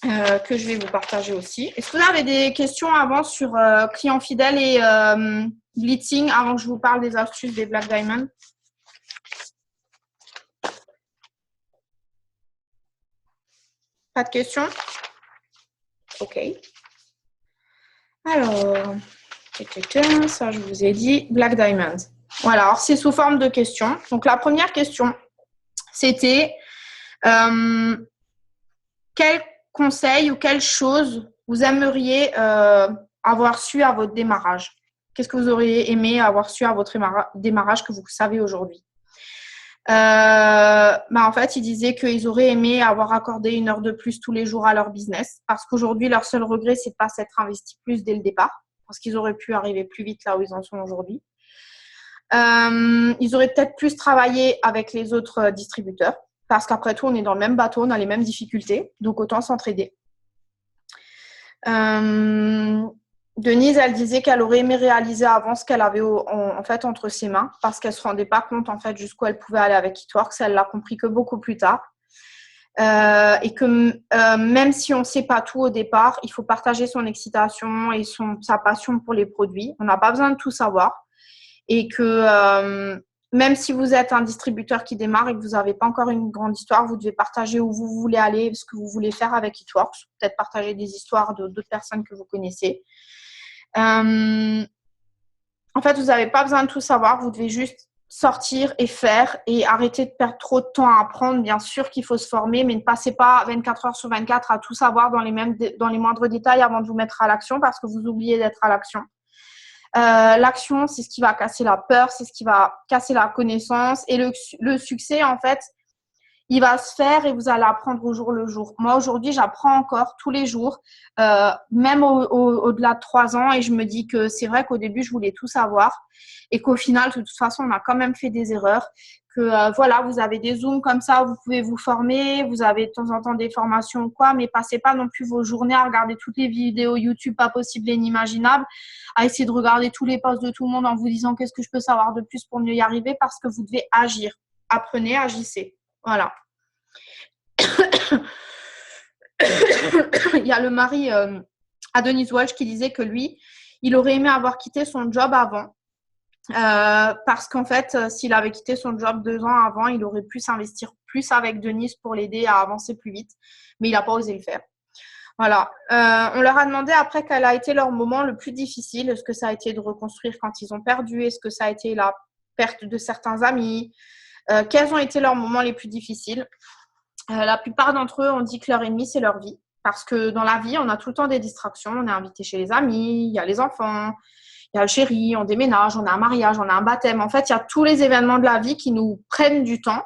que je vais vous partager aussi. Est-ce que vous avez des questions avant sur clients fidèles et blitzing avant que je vous parle des astuces des Black Diamond? Pas de questions? Ok. Alors, ça je vous ai dit, Black Diamond. Voilà, alors c'est sous forme de questions. Donc, la première question, c'était quel conseil ou quelle chose vous aimeriez avoir su à votre démarrage? Qu'est-ce que vous auriez aimé avoir su à votre démarrage que vous savez aujourd'hui? En fait, ils disaient qu'ils auraient aimé avoir accordé 1 heure de plus tous les jours à leur business parce qu'aujourd'hui, leur seul regret, c'est de ne pas s'être investi plus dès le départ parce qu'ils auraient pu arriver plus vite là où ils en sont aujourd'hui. Ils auraient peut-être plus travaillé avec les autres distributeurs parce qu'après tout, on est dans le même bateau, on a les mêmes difficultés, donc autant s'entraider. Denise, elle disait qu'elle aurait aimé réaliser avant ce qu'elle avait en fait entre ses mains parce qu'elle ne se rendait pas compte en fait jusqu'où elle pouvait aller avec Eatworks. Elle l'a compris que beaucoup plus tard. Et que même si on ne sait pas tout au départ, il faut partager son excitation et sa passion pour les produits. On n'a pas besoin de tout savoir. Et que même si vous êtes un distributeur qui démarre et que vous n'avez pas encore une grande histoire, vous devez partager où vous voulez aller, ce que vous voulez faire avec Eatworks. Peut-être partager des histoires d'autres personnes que vous connaissez. En fait, vous n'avez pas besoin de tout savoir. Vous devez juste sortir et faire et arrêter de perdre trop de temps à apprendre. Bien sûr qu'il faut se former, mais ne passez pas 24 heures sur 24 à tout savoir dans les moindres détails avant de vous mettre à l'action parce que vous oubliez d'être à l'action. L'action, c'est ce qui va casser la peur, c'est ce qui va casser la connaissance. Et le succès, en fait, il va se faire et vous allez apprendre au jour le jour. Moi, aujourd'hui, j'apprends encore tous les jours, même au-delà de 3 ans. Et je me dis que c'est vrai qu'au début, je voulais tout savoir et qu'au final, de toute façon, on a quand même fait des erreurs. Que voilà, vous avez des Zooms comme ça, vous pouvez vous former, vous avez de temps en temps des formations ou quoi, mais passez pas non plus vos journées à regarder toutes les vidéos YouTube pas possibles et inimaginables, à essayer de regarder tous les posts de tout le monde en vous disant qu'est-ce que je peux savoir de plus pour mieux y arriver parce que vous devez agir. Apprenez, agissez. Voilà. Il y a le mari à Denise Walsh qui disait que lui, il aurait aimé avoir quitté son job avant. Parce qu'en fait, s'il avait quitté son job 2 ans avant, il aurait pu s'investir plus avec Denise pour l'aider à avancer plus vite. Mais il n'a pas osé le faire. Voilà. On leur a demandé après quel a été leur moment le plus difficile. Est-ce que ça a été de reconstruire quand ils ont perdu? Est-ce que ça a été la perte de certains amis? Quels ont été leurs moments les plus difficiles? La plupart d'entre eux ont dit que leur ennemi, c'est leur vie. Parce que dans la vie, on a tout le temps des distractions. On est invité chez les amis, il y a les enfants, il y a le chéri, on déménage, on a un mariage, on a un baptême. En fait, il y a tous les événements de la vie qui nous prennent du temps,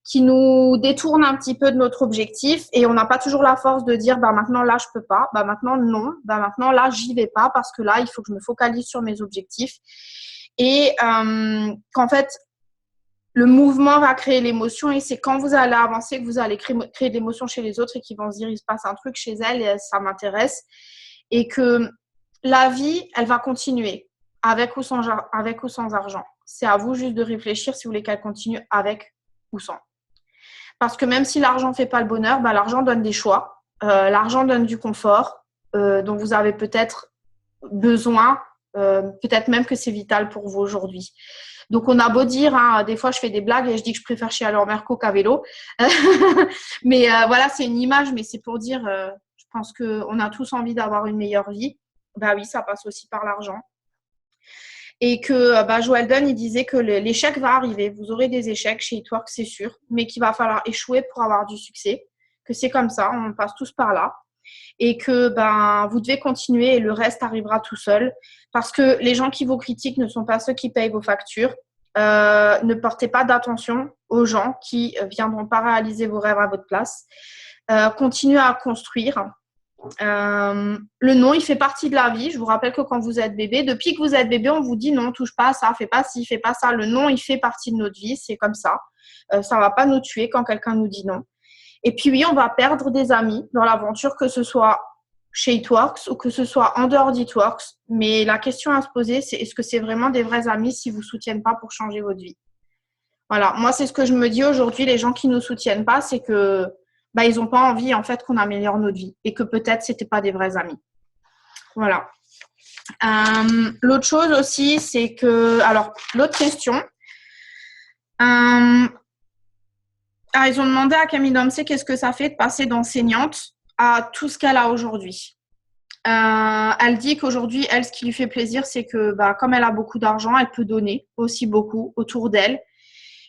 qui nous détournent un petit peu de notre objectif et on n'a pas toujours la force de dire maintenant là je peux pas, maintenant non, maintenant là j'y vais pas parce que là il faut que je me focalise sur mes objectifs et qu'en fait le mouvement va créer l'émotion et c'est quand vous allez avancer que vous allez créer de l'émotion chez les autres et qu'ils vont se dire il se passe un truc chez elle et ça m'intéresse et que la vie elle va continuer avec ou sans argent. C'est à vous juste de réfléchir si vous voulez qu'elle continue avec ou sans. Parce que même si l'argent ne fait pas le bonheur, l'argent donne des choix, l'argent donne du confort, dont vous avez peut-être besoin, peut-être même que c'est vital pour vous aujourd'hui. Donc, on a beau dire, des fois, je fais des blagues et je dis que je préfère chialer en merco qu'à vélo. Mais voilà, c'est une image, mais c'est pour dire, je pense qu'on a tous envie d'avoir une meilleure vie. Oui, ça passe aussi par l'argent. Et que Joel Dunn, il disait que l'échec va arriver. Vous aurez des échecs chez Itwork, c'est sûr, mais qu'il va falloir échouer pour avoir du succès, que c'est comme ça, on passe tous par là. Et que vous devez continuer et le reste arrivera tout seul. Parce que les gens qui vous critiquent ne sont pas ceux qui payent vos factures. Ne portez pas d'attention aux gens qui ne viendront pas réaliser vos rêves à votre place. Continuez à construire. Le non, il fait partie de la vie. Je vous rappelle que quand vous êtes bébé, depuis que vous êtes bébé, on vous dit non, touche pas à ça, fais pas ci, fais pas ça. Le non, il fait partie de notre vie, c'est comme ça. Ça va pas nous tuer quand quelqu'un nous dit non. Et puis oui, on va perdre des amis dans l'aventure, que ce soit chez Itworks ou que ce soit en dehors d'Itworks. Mais la question à se poser, c'est est-ce que c'est vraiment des vrais amis si vous soutiennent pas pour changer votre vie? Voilà, moi c'est ce que je me dis aujourd'hui, les gens qui nous soutiennent pas, c'est que ils n'ont pas envie en fait qu'on améliore notre vie et que peut-être c'était pas des vrais amis. Voilà. L'autre chose aussi, c'est que, alors l'autre question, ils ont demandé à Camille Domsé qu'est-ce que ça fait de passer d'enseignante à tout ce qu'elle a aujourd'hui. Elle dit qu'aujourd'hui, elle, ce qui lui fait plaisir, c'est que comme elle a beaucoup d'argent, elle peut donner aussi beaucoup autour d'elle.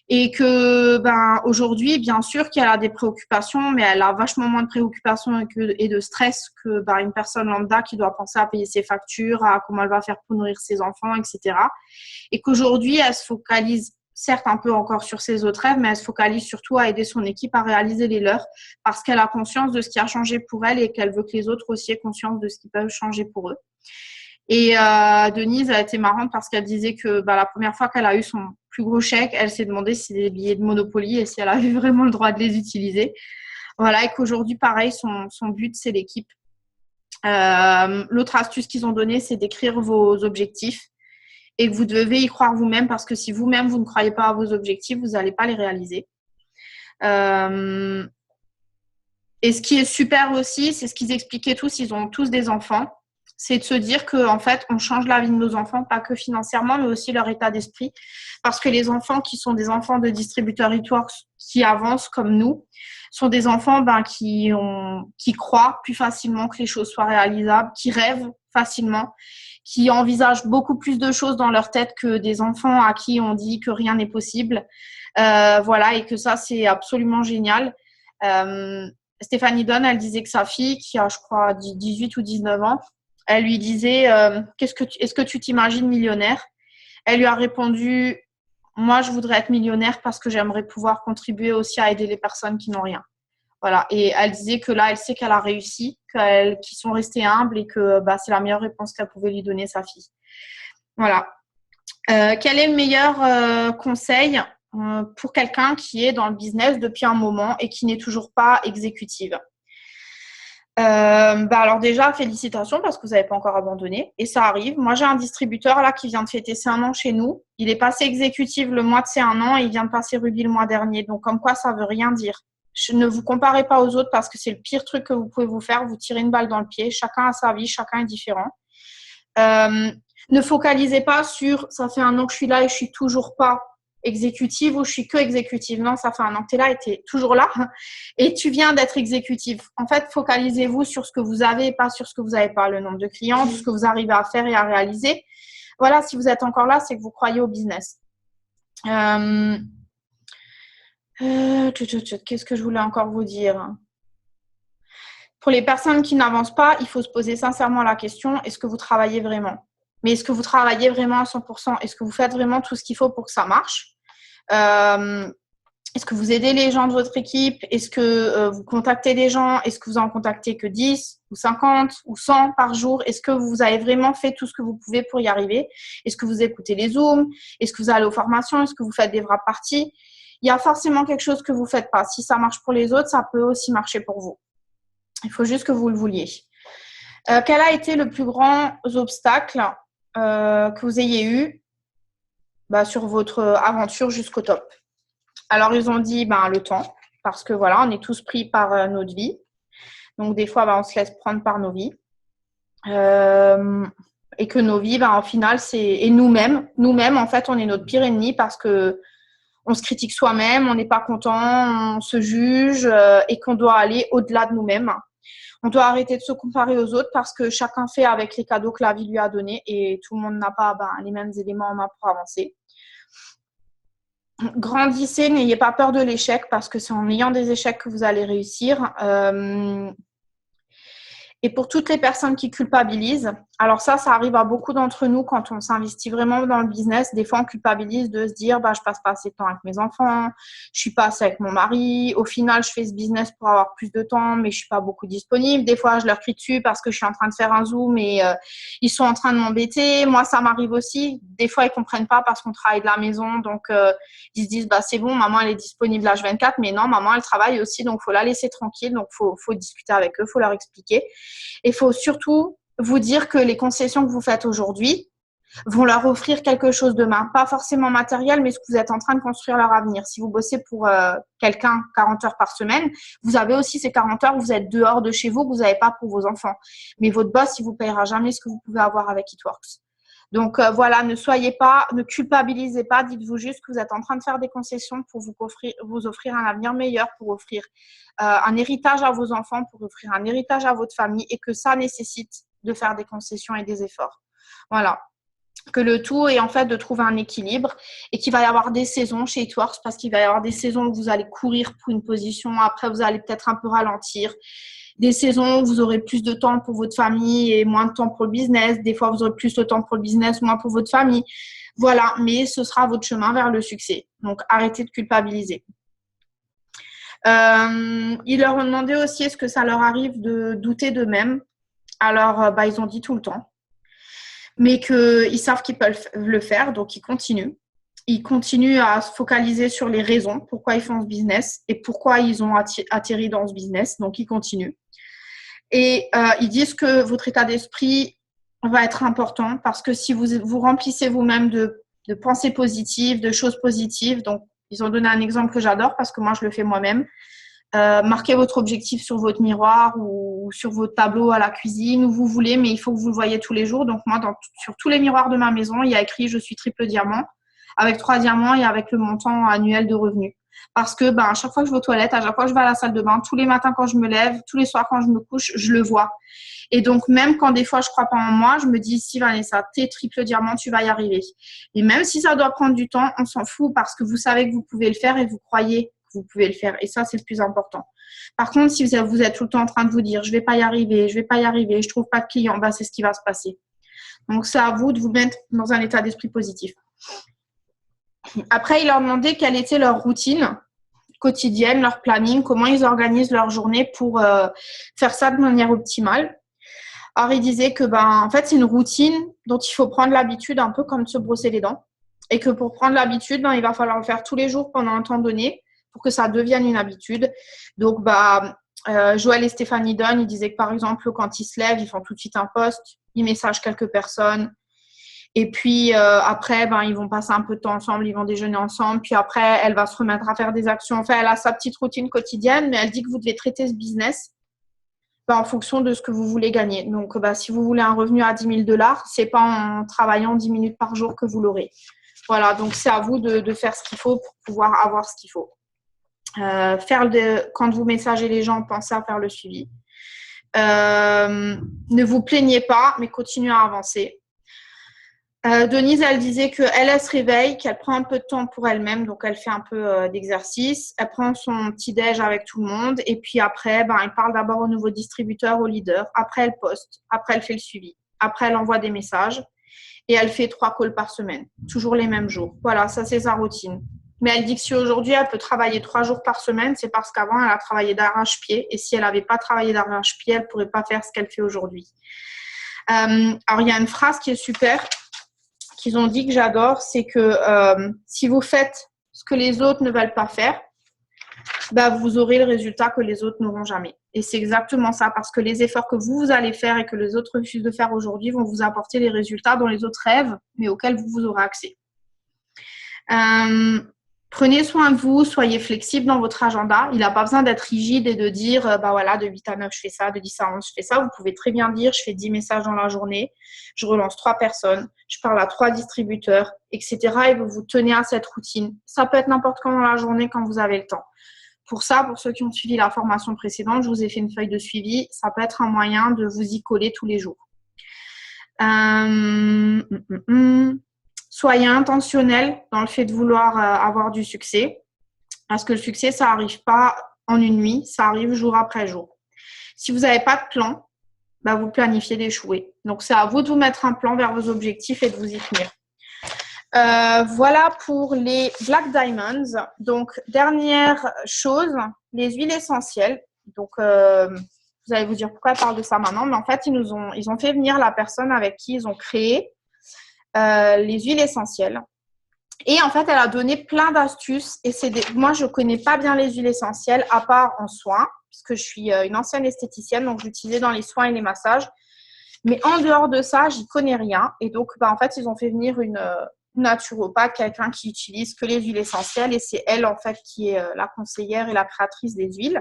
Et que aujourd'hui, bien sûr qu'elle a des préoccupations, mais elle a vachement moins de préoccupations et de stress que une personne lambda qui doit penser à payer ses factures, à comment elle va faire pour nourrir ses enfants, etc. Et qu'aujourd'hui, elle se focalise certes un peu encore sur ses autres rêves, mais elle se focalise surtout à aider son équipe à réaliser les leurs parce qu'elle a conscience de ce qui a changé pour elle et qu'elle veut que les autres aussi aient conscience de ce qui peut changer pour eux. Et Denise a été marrante parce qu'elle disait que la première fois qu'elle a eu son plus gros chèque, elle s'est demandé si c'était des billets de Monopoly et si elle avait vraiment le droit de les utiliser. Voilà, et qu'aujourd'hui, pareil, son but, c'est l'équipe. L'autre astuce qu'ils ont donnée, c'est d'écrire vos objectifs et que vous devez y croire vous-même parce que si vous-même, vous ne croyez pas à vos objectifs, vous n'allez pas les réaliser. Et ce qui est super aussi, c'est ce qu'ils expliquaient tous, ils ont tous des enfants. C'est de se dire qu'en fait, on change la vie de nos enfants, pas que financièrement, mais aussi leur état d'esprit. Parce que les enfants qui sont des enfants de distributeurs Itworks qui avancent comme nous, sont des enfants qui croient plus facilement que les choses soient réalisables, qui rêvent facilement, qui envisagent beaucoup plus de choses dans leur tête que des enfants à qui on dit que rien n'est possible. Voilà, et que ça, c'est absolument génial. Stéphanie Donne, elle disait que sa fille, qui a, je crois, 18 ou 19 ans, elle lui disait est-ce que tu t'imagines millionnaire? Elle lui a répondu moi, je voudrais être millionnaire parce que j'aimerais pouvoir contribuer aussi à aider les personnes qui n'ont rien. Voilà. Et elle disait que là, elle sait qu'elle a réussi, qu'ils sont restés humbles et que c'est la meilleure réponse qu'elle pouvait lui donner, sa fille. Voilà. Quel est le meilleur conseil pour quelqu'un qui est dans le business depuis un moment et qui n'est toujours pas exécutive? Alors déjà, félicitations parce que vous n'avez pas encore abandonné et ça arrive. Moi, j'ai un distributeur là qui vient de fêter ses 1 an chez nous. Il est passé exécutif le mois de ses 1 an et il vient de passer Ruby le mois dernier. Donc, comme quoi, ça veut rien dire. Ne vous comparez pas aux autres parce que c'est le pire truc que vous pouvez vous faire. Vous tirez une balle dans le pied. Chacun a sa vie, chacun est différent. Ne focalisez pas sur « ça fait 1 an que je suis là et je suis toujours pas exécutive » ou « je suis que exécutive ». Non, ça fait 1 an que tu es là et tu es toujours là et tu viens d'être exécutive. En fait, focalisez-vous sur ce que vous avez et pas sur ce que vous n'avez pas, le nombre de clients, ce que vous arrivez à faire et à réaliser. Voilà, si vous êtes encore là, c'est que vous croyez au business. Qu'est-ce que je voulais encore vous dire? Pour les personnes qui n'avancent pas, il faut se poser sincèrement la question, est-ce que vous travaillez vraiment? mais est-ce que vous travaillez vraiment à 100%? Est-ce que vous faites vraiment tout ce qu'il faut pour que ça marche? Est-ce que vous aidez les gens de votre équipe? Est-ce que vous contactez des gens? Est-ce que vous en contactez que 10 ou 50 ou 100 par jour? Est-ce que vous avez vraiment fait tout ce que vous pouvez pour y arriver? Est-ce que vous écoutez les Zooms? Est-ce que vous allez aux formations? Est-ce que vous faites des vraies parties? Il y a forcément quelque chose que vous ne faites pas. Si ça marche pour les autres, ça peut aussi marcher pour vous. Il faut juste que vous le vouliez. Quel a été le plus grand obstacle que vous ayez eu sur votre aventure jusqu'au top? Alors, ils ont dit le temps, parce que voilà, on est tous pris par notre vie. Donc, des fois, on se laisse prendre par nos vies. Et que nos vies, au final, et nous-mêmes, en fait, on est notre pire ennemi parce que on se critique soi-même, on n'est pas content, on se juge et qu'on doit aller au-delà de nous-mêmes. On doit arrêter de se comparer aux autres parce que chacun fait avec les cadeaux que la vie lui a donnés et tout le monde n'a pas les mêmes éléments en main pour avancer. Grandissez, n'ayez pas peur de l'échec parce que c'est en ayant des échecs que vous allez réussir. Et pour toutes les personnes qui culpabilisent, alors ça arrive à beaucoup d'entre nous quand on s'investit vraiment dans le business. Des fois, on culpabilise de se dire je passe pas assez de temps avec mes enfants, je suis pas assez avec mon mari. Au final, je fais ce business pour avoir plus de temps, mais je suis pas beaucoup disponible. Des fois, je leur crie dessus parce que je suis en train de faire un Zoom et ils sont en train de m'embêter. Moi, ça m'arrive aussi. Des fois, ils comprennent pas parce qu'on travaille de la maison. Donc, ils se disent c'est bon, maman, elle est disponible H24. Mais non, maman, elle travaille aussi. Donc, faut la laisser tranquille. Donc, faut discuter avec eux, faut leur expliquer. Il faut surtout vous dire que les concessions que vous faites aujourd'hui vont leur offrir quelque chose demain. Pas forcément matériel, mais ce que vous êtes en train de construire leur avenir. Si vous bossez pour quelqu'un 40 heures par semaine, vous avez aussi ces 40 heures où vous êtes dehors de chez vous, que vous n'avez pas pour vos enfants. Mais votre boss, il ne vous payera jamais ce que vous pouvez avoir avec It-Works. Donc voilà, ne culpabilisez pas, dites-vous juste que vous êtes en train de faire des concessions pour vous offrir un avenir meilleur, pour offrir un héritage à vos enfants, pour offrir un héritage à votre famille et que ça nécessite de faire des concessions et des efforts. Voilà. Que le tout est en fait de trouver un équilibre et qu'il va y avoir des saisons chez It-Works parce qu'il va y avoir des saisons où vous allez courir pour une position, après vous allez peut-être un peu ralentir. Des saisons où vous aurez plus de temps pour votre famille et moins de temps pour le business. Des fois, vous aurez plus de temps pour le business, moins pour votre famille. Voilà, mais ce sera votre chemin vers le succès. Donc, arrêtez de culpabiliser. Ils leur ont demandé aussi est-ce que ça leur arrive de douter d'eux-mêmes. Alors, ils ont dit tout le temps. Mais qu'ils savent qu'ils peuvent le faire, donc ils continuent. Ils continuent à se focaliser sur les raisons, pourquoi ils font ce business et pourquoi ils ont atterri dans ce business. Donc, ils continuent. Et ils disent que votre état d'esprit va être important parce que si vous remplissez vous-même de pensées positives, de choses positives, donc ils ont donné un exemple que j'adore parce que moi, je le fais moi-même. Marquez votre objectif sur votre miroir ou sur votre tableau à la cuisine, où vous voulez, mais il faut que vous le voyez tous les jours. Donc moi, sur tous les miroirs de ma maison, il y a écrit « Je suis triple diamant » avec 3 diamants et avec le montant annuel de revenus. Parce que à chaque fois que je vais aux toilettes, à chaque fois que je vais à la salle de bain, tous les matins quand je me lève, tous les soirs quand je me couche, je le vois. Et donc, même quand des fois je crois pas en moi, je me dis, si Vanessa, t'es triple diamant, tu vas y arriver. Et même si ça doit prendre du temps, on s'en fout parce que vous savez que vous pouvez le faire et vous croyez que vous pouvez le faire. Et ça, c'est le plus important. Par contre, si vous êtes tout le temps en train de vous dire, je vais pas y arriver, je trouve pas de clients, c'est ce qui va se passer. Donc, c'est à vous de vous mettre dans un état d'esprit positif. Après, il leur demandait quelle était leur routine quotidienne, leur planning, comment ils organisent leur journée pour faire ça de manière optimale. Alors, il disait que en fait, c'est une routine dont il faut prendre l'habitude, un peu comme de se brosser les dents. Et que pour prendre l'habitude, il va falloir le faire tous les jours pendant un temps donné pour que ça devienne une habitude. Donc, Joël et Stéphanie Dunn, ils disaient que par exemple, quand ils se lèvent, ils font tout de suite un post, ils messagent quelques personnes. Et puis après, ils vont passer un peu de temps ensemble, ils vont déjeuner ensemble. Puis après, elle va se remettre à faire des actions. Enfin, elle a sa petite routine quotidienne, mais elle dit que vous devez traiter ce business en fonction de ce que vous voulez gagner. Donc, si vous voulez un revenu à 10 000 $, c'est pas en travaillant 10 minutes par jour que vous l'aurez. Voilà, donc c'est à vous de faire ce qu'il faut pour pouvoir avoir ce qu'il faut. Quand vous messagez les gens, pensez à faire le suivi. Ne vous plaignez pas, mais continuez à avancer. Denise, elle disait qu'elle se réveille, qu'elle prend un peu de temps pour elle-même, donc elle fait un peu d'exercice. Elle prend son petit-déj avec tout le monde et puis après, elle parle d'abord au nouveau distributeur, au leader. Après, elle poste. Après, elle fait le suivi. Après, elle envoie des messages. et elle fait 3 calls par semaine, toujours les mêmes jours. Voilà, ça c'est sa routine. Mais elle dit que si aujourd'hui elle peut travailler 3 jours par semaine, c'est parce qu'avant elle a travaillé d'arrache-pied et si elle n'avait pas travaillé d'arrache-pied, elle ne pourrait pas faire ce qu'elle fait aujourd'hui. Alors il y a une phrase qui est super qu'ils ont dit que j'adore, c'est que si vous faites ce que les autres ne veulent pas faire, bah, vous aurez le résultat que les autres n'auront jamais. Et c'est exactement ça, parce que les efforts que vous allez faire et que les autres refusent de faire aujourd'hui vont vous apporter les résultats dont les autres rêvent, mais auxquels vous aurez accès. Prenez soin de vous, soyez flexible dans votre agenda. Il n'a pas besoin d'être rigide et de dire, bah voilà, de 8 à 9, je fais ça, de 10 à 11, je fais ça. Vous pouvez très bien dire, je fais 10 messages dans la journée, je relance 3 personnes, je parle à 3 distributeurs, etc. Et vous vous tenez à cette routine. Ça peut être n'importe quand dans la journée quand vous avez le temps. Pour ça, pour ceux qui ont suivi la formation précédente, je vous ai fait une feuille de suivi. Ça peut être un moyen de vous y coller tous les jours. Soyez intentionnel dans le fait de vouloir avoir du succès. Parce que le succès, ça n'arrive pas en une nuit, ça arrive jour après jour. Si vous n'avez pas de plan, bah vous planifiez d'échouer. Donc, c'est à vous de vous mettre un plan vers vos objectifs et de vous y tenir. Voilà pour les Black Diamonds. Donc, dernière chose, les huiles essentielles. Donc, vous allez vous dire pourquoi elle parle de ça maintenant. Mais en fait, ils ont fait venir la personne avec qui ils ont créé les huiles essentielles. Et en fait, elle a donné plein d'astuces. Et moi, je ne connais pas bien les huiles essentielles, à part en soins, puisque je suis une ancienne esthéticienne, donc j'utilisais dans les soins et les massages. Mais en dehors de ça, j'y connais rien. Et donc, en fait, ils ont fait venir une naturopathe, quelqu'un qui utilise que les huiles essentielles. Et c'est elle, en fait, qui est la conseillère et la créatrice des huiles.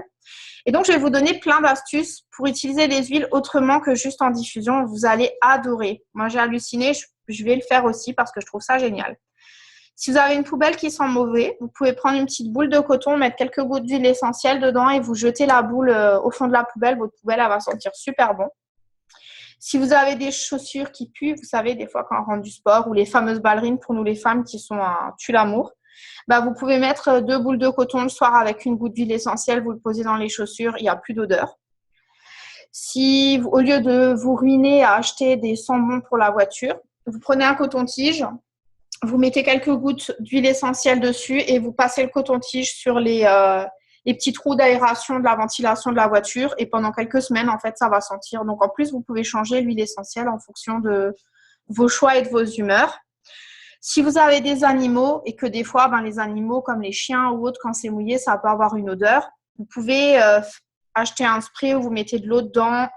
Et donc, je vais vous donner plein d'astuces pour utiliser les huiles autrement que juste en diffusion. Vous allez adorer. Moi, j'ai halluciné. Je vais le faire aussi parce que je trouve ça génial. Si vous avez une poubelle qui sent mauvais, vous pouvez prendre une petite boule de coton, mettre quelques gouttes d'huile essentielle dedans et vous jetez la boule au fond de la poubelle. Votre poubelle, elle va sentir super bon. Si vous avez des chaussures qui puent, vous savez, des fois quand on rentre du sport, ou les fameuses ballerines pour nous les femmes qui sont un tue-l'amour, bah, vous pouvez mettre 2 boules de coton le soir avec une goutte d'huile essentielle, vous le posez dans les chaussures, il n'y a plus d'odeur. Si, au lieu de vous ruiner à acheter des sambons pour la voiture, vous prenez un coton-tige, vous mettez quelques gouttes d'huile essentielle dessus et vous passez le coton-tige sur les petits trous d'aération de la ventilation de la voiture et pendant quelques semaines, en fait, ça va sentir. Donc, en plus, vous pouvez changer l'huile essentielle en fonction de vos choix et de vos humeurs. Si vous avez des animaux et que des fois, les animaux comme les chiens ou autres, quand c'est mouillé, ça peut avoir une odeur, vous pouvez acheter un spray où vous mettez de l'eau dedans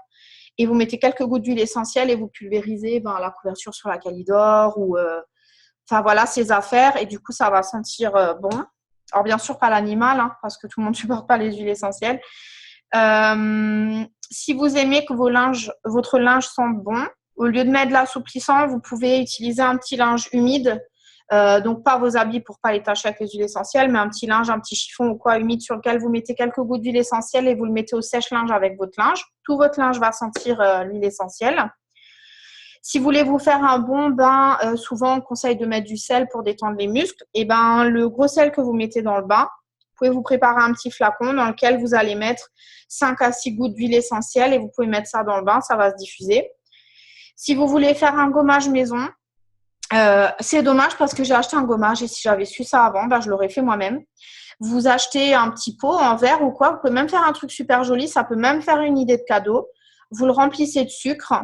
et vous mettez quelques gouttes d'huile essentielle et vous pulvérisez la couverture sur laquelle il dort ou… Enfin, voilà, ces affaires. Et du coup, ça va sentir bon. Alors, bien sûr, pas l'animal, hein, parce que tout le monde ne supporte pas les huiles essentielles. Si vous aimez que votre linge sente bon, au lieu de mettre de l'assouplissant, vous pouvez utiliser un petit linge humide. Donc, pas vos habits pour pas les tacher avec les huiles essentielles, mais un petit linge, un petit chiffon ou quoi humide sur lequel vous mettez quelques gouttes d'huile essentielle et vous le mettez au sèche-linge avec votre linge. Tout votre linge va sentir l'huile essentielle. Si vous voulez vous faire un bon bain, souvent on conseille de mettre du sel pour détendre les muscles. Et le gros sel que vous mettez dans le bain, vous pouvez vous préparer un petit flacon dans lequel vous allez mettre 5 à 6 gouttes d'huile essentielle et vous pouvez mettre ça dans le bain, ça va se diffuser. Si vous voulez faire un gommage maison, c'est dommage parce que j'ai acheté un gommage et si j'avais su ça avant, je l'aurais fait moi-même. Vous achetez un petit pot en verre ou quoi, vous pouvez même faire un truc super joli, ça peut même faire une idée de cadeau. Vous le remplissez de sucre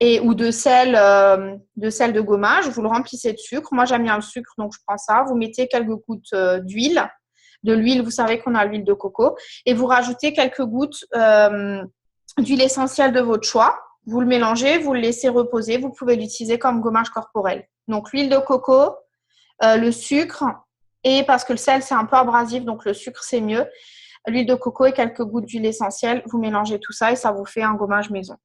ou de sel de gommage, vous le remplissez de sucre. Moi, j'aime bien le sucre, donc je prends ça. Vous mettez quelques gouttes d'huile. De l'huile, vous savez qu'on a l'huile de coco. Et vous rajoutez quelques gouttes d'huile essentielle de votre choix. Vous le mélangez, vous le laissez reposer. Vous pouvez l'utiliser comme gommage corporel. Donc, l'huile de coco, le sucre, et parce que le sel, c'est un peu abrasif, donc le sucre, c'est mieux. L'huile de coco et quelques gouttes d'huile essentielle. Vous mélangez tout ça et ça vous fait un gommage maison.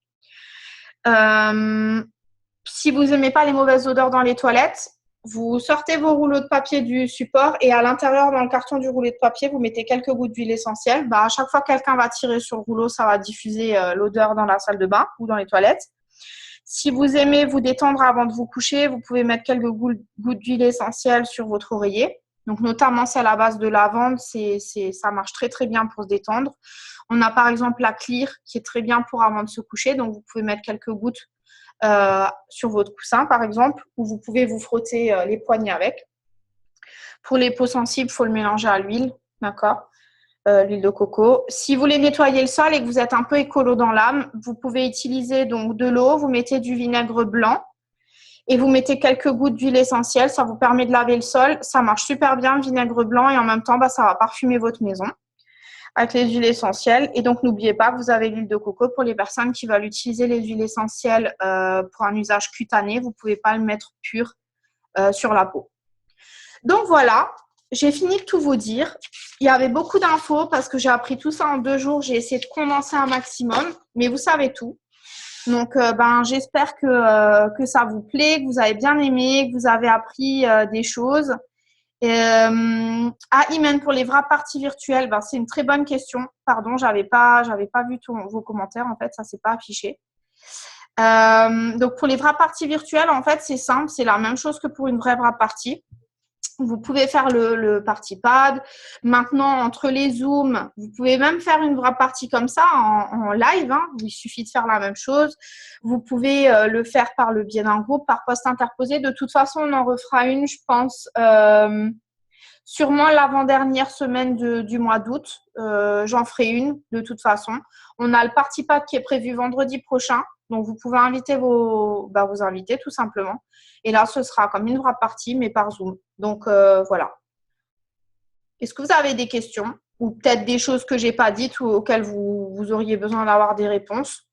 Si vous n'aimez pas les mauvaises odeurs dans les toilettes, vous sortez vos rouleaux de papier du support et à l'intérieur, dans le carton du rouleau de papier, vous mettez quelques gouttes d'huile essentielle. À chaque fois que quelqu'un va tirer sur le rouleau, ça va diffuser l'odeur dans la salle de bain ou dans les toilettes. Si vous aimez vous détendre avant de vous coucher, vous pouvez mettre quelques gouttes d'huile essentielle sur votre oreiller. Donc, notamment celle à base de lavande, ça marche très, très bien pour se détendre. On a par exemple la Clear qui est très bien pour avant de se coucher. Donc, vous pouvez mettre quelques gouttes sur votre coussin, par exemple, ou vous pouvez vous frotter les poignets avec. Pour les peaux sensibles, il faut le mélanger à l'huile, d'accord? L'huile de coco. Si vous voulez nettoyer le sol et que vous êtes un peu écolo dans l'âme, vous pouvez utiliser donc de l'eau, vous mettez du vinaigre blanc et vous mettez quelques gouttes d'huile essentielle. Ça vous permet de laver le sol. Ça marche super bien, le vinaigre blanc, et en même temps, ça va parfumer votre maison avec les huiles essentielles. Et donc, n'oubliez pas que vous avez l'huile de coco pour les personnes qui veulent utiliser les huiles essentielles pour un usage cutané. Vous ne pouvez pas le mettre pur sur la peau. Donc, voilà. J'ai fini de tout vous dire. Il y avait beaucoup d'infos parce que j'ai appris tout ça en 2 jours. J'ai essayé de condenser un maximum, mais vous savez tout. Donc, j'espère que ça vous plaît, que vous avez bien aimé, que vous avez appris des choses. Imen, pour les vraies parties virtuelles, c'est une très bonne question. Pardon, j'avais pas vu vos commentaires. En fait, ça s'est pas affiché. Donc, pour les vraies parties virtuelles, en fait, c'est simple. C'est la même chose que pour une vraie partie. Vous pouvez faire le party pad. Maintenant, entre les Zooms, vous pouvez même faire une vraie partie comme ça en live. Il suffit de faire la même chose. Vous pouvez le faire par le biais d'un groupe, par poste interposé. De toute façon, on en refera une, je pense, sûrement l'avant-dernière semaine du mois d'août. J'en ferai une, de toute façon. On a le party pad qui est prévu vendredi prochain. Donc, vous pouvez inviter vos invités, tout simplement. Et là, ce sera comme une vraie partie, mais par Zoom. Donc, voilà. Est-ce que vous avez des questions ou peut-être des choses que je n'ai pas dites ou auxquelles vous auriez besoin d'avoir des réponses?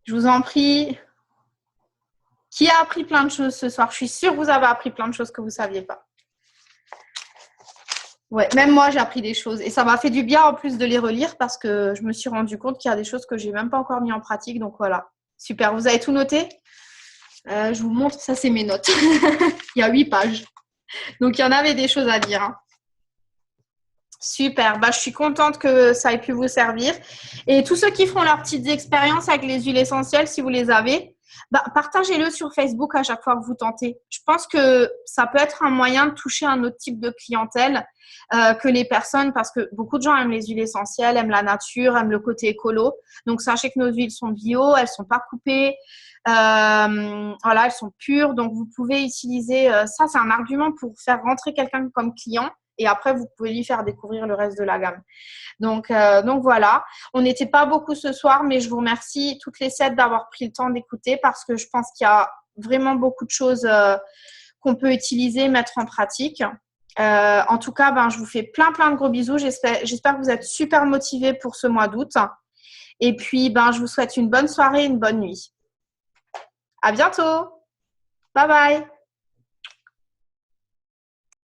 Je vous en prie. Qui a appris plein de choses ce soir? Je suis sûre que vous avez appris plein de choses que vous ne saviez pas. Ouais, même moi, j'ai appris des choses. Et ça m'a fait du bien en plus de les relire parce que je me suis rendu compte qu'il y a des choses que je n'ai même pas encore mis en pratique. Donc voilà, super. Vous avez tout noté? Je vous montre, ça c'est mes notes. Il y a 8 pages. Donc il y en avait des choses à dire. Super, je suis contente que ça ait pu vous servir. Et tous ceux qui feront leurs petites expériences avec les huiles essentielles, si vous les avez, partagez-le sur Facebook à chaque fois que vous tentez. Je pense que ça peut être un moyen de toucher un autre type de clientèle que les personnes, parce que beaucoup de gens aiment les huiles essentielles, aiment la nature, aiment le côté écolo. Donc, sachez que nos huiles sont bio, elles ne sont pas coupées. Elles sont pures. Donc, vous pouvez utiliser ça, c'est un argument pour faire rentrer quelqu'un comme client. Et après, vous pouvez lui faire découvrir le reste de la gamme. Donc voilà. On n'était pas beaucoup ce soir, mais je vous remercie toutes les 7 d'avoir pris le temps d'écouter parce que je pense qu'il y a vraiment beaucoup de choses qu'on peut utiliser, mettre en pratique. En tout cas, je vous fais plein de gros bisous. J'espère que vous êtes super motivés pour ce mois d'août. Et puis, je vous souhaite une bonne soirée et une bonne nuit. À bientôt. Bye bye.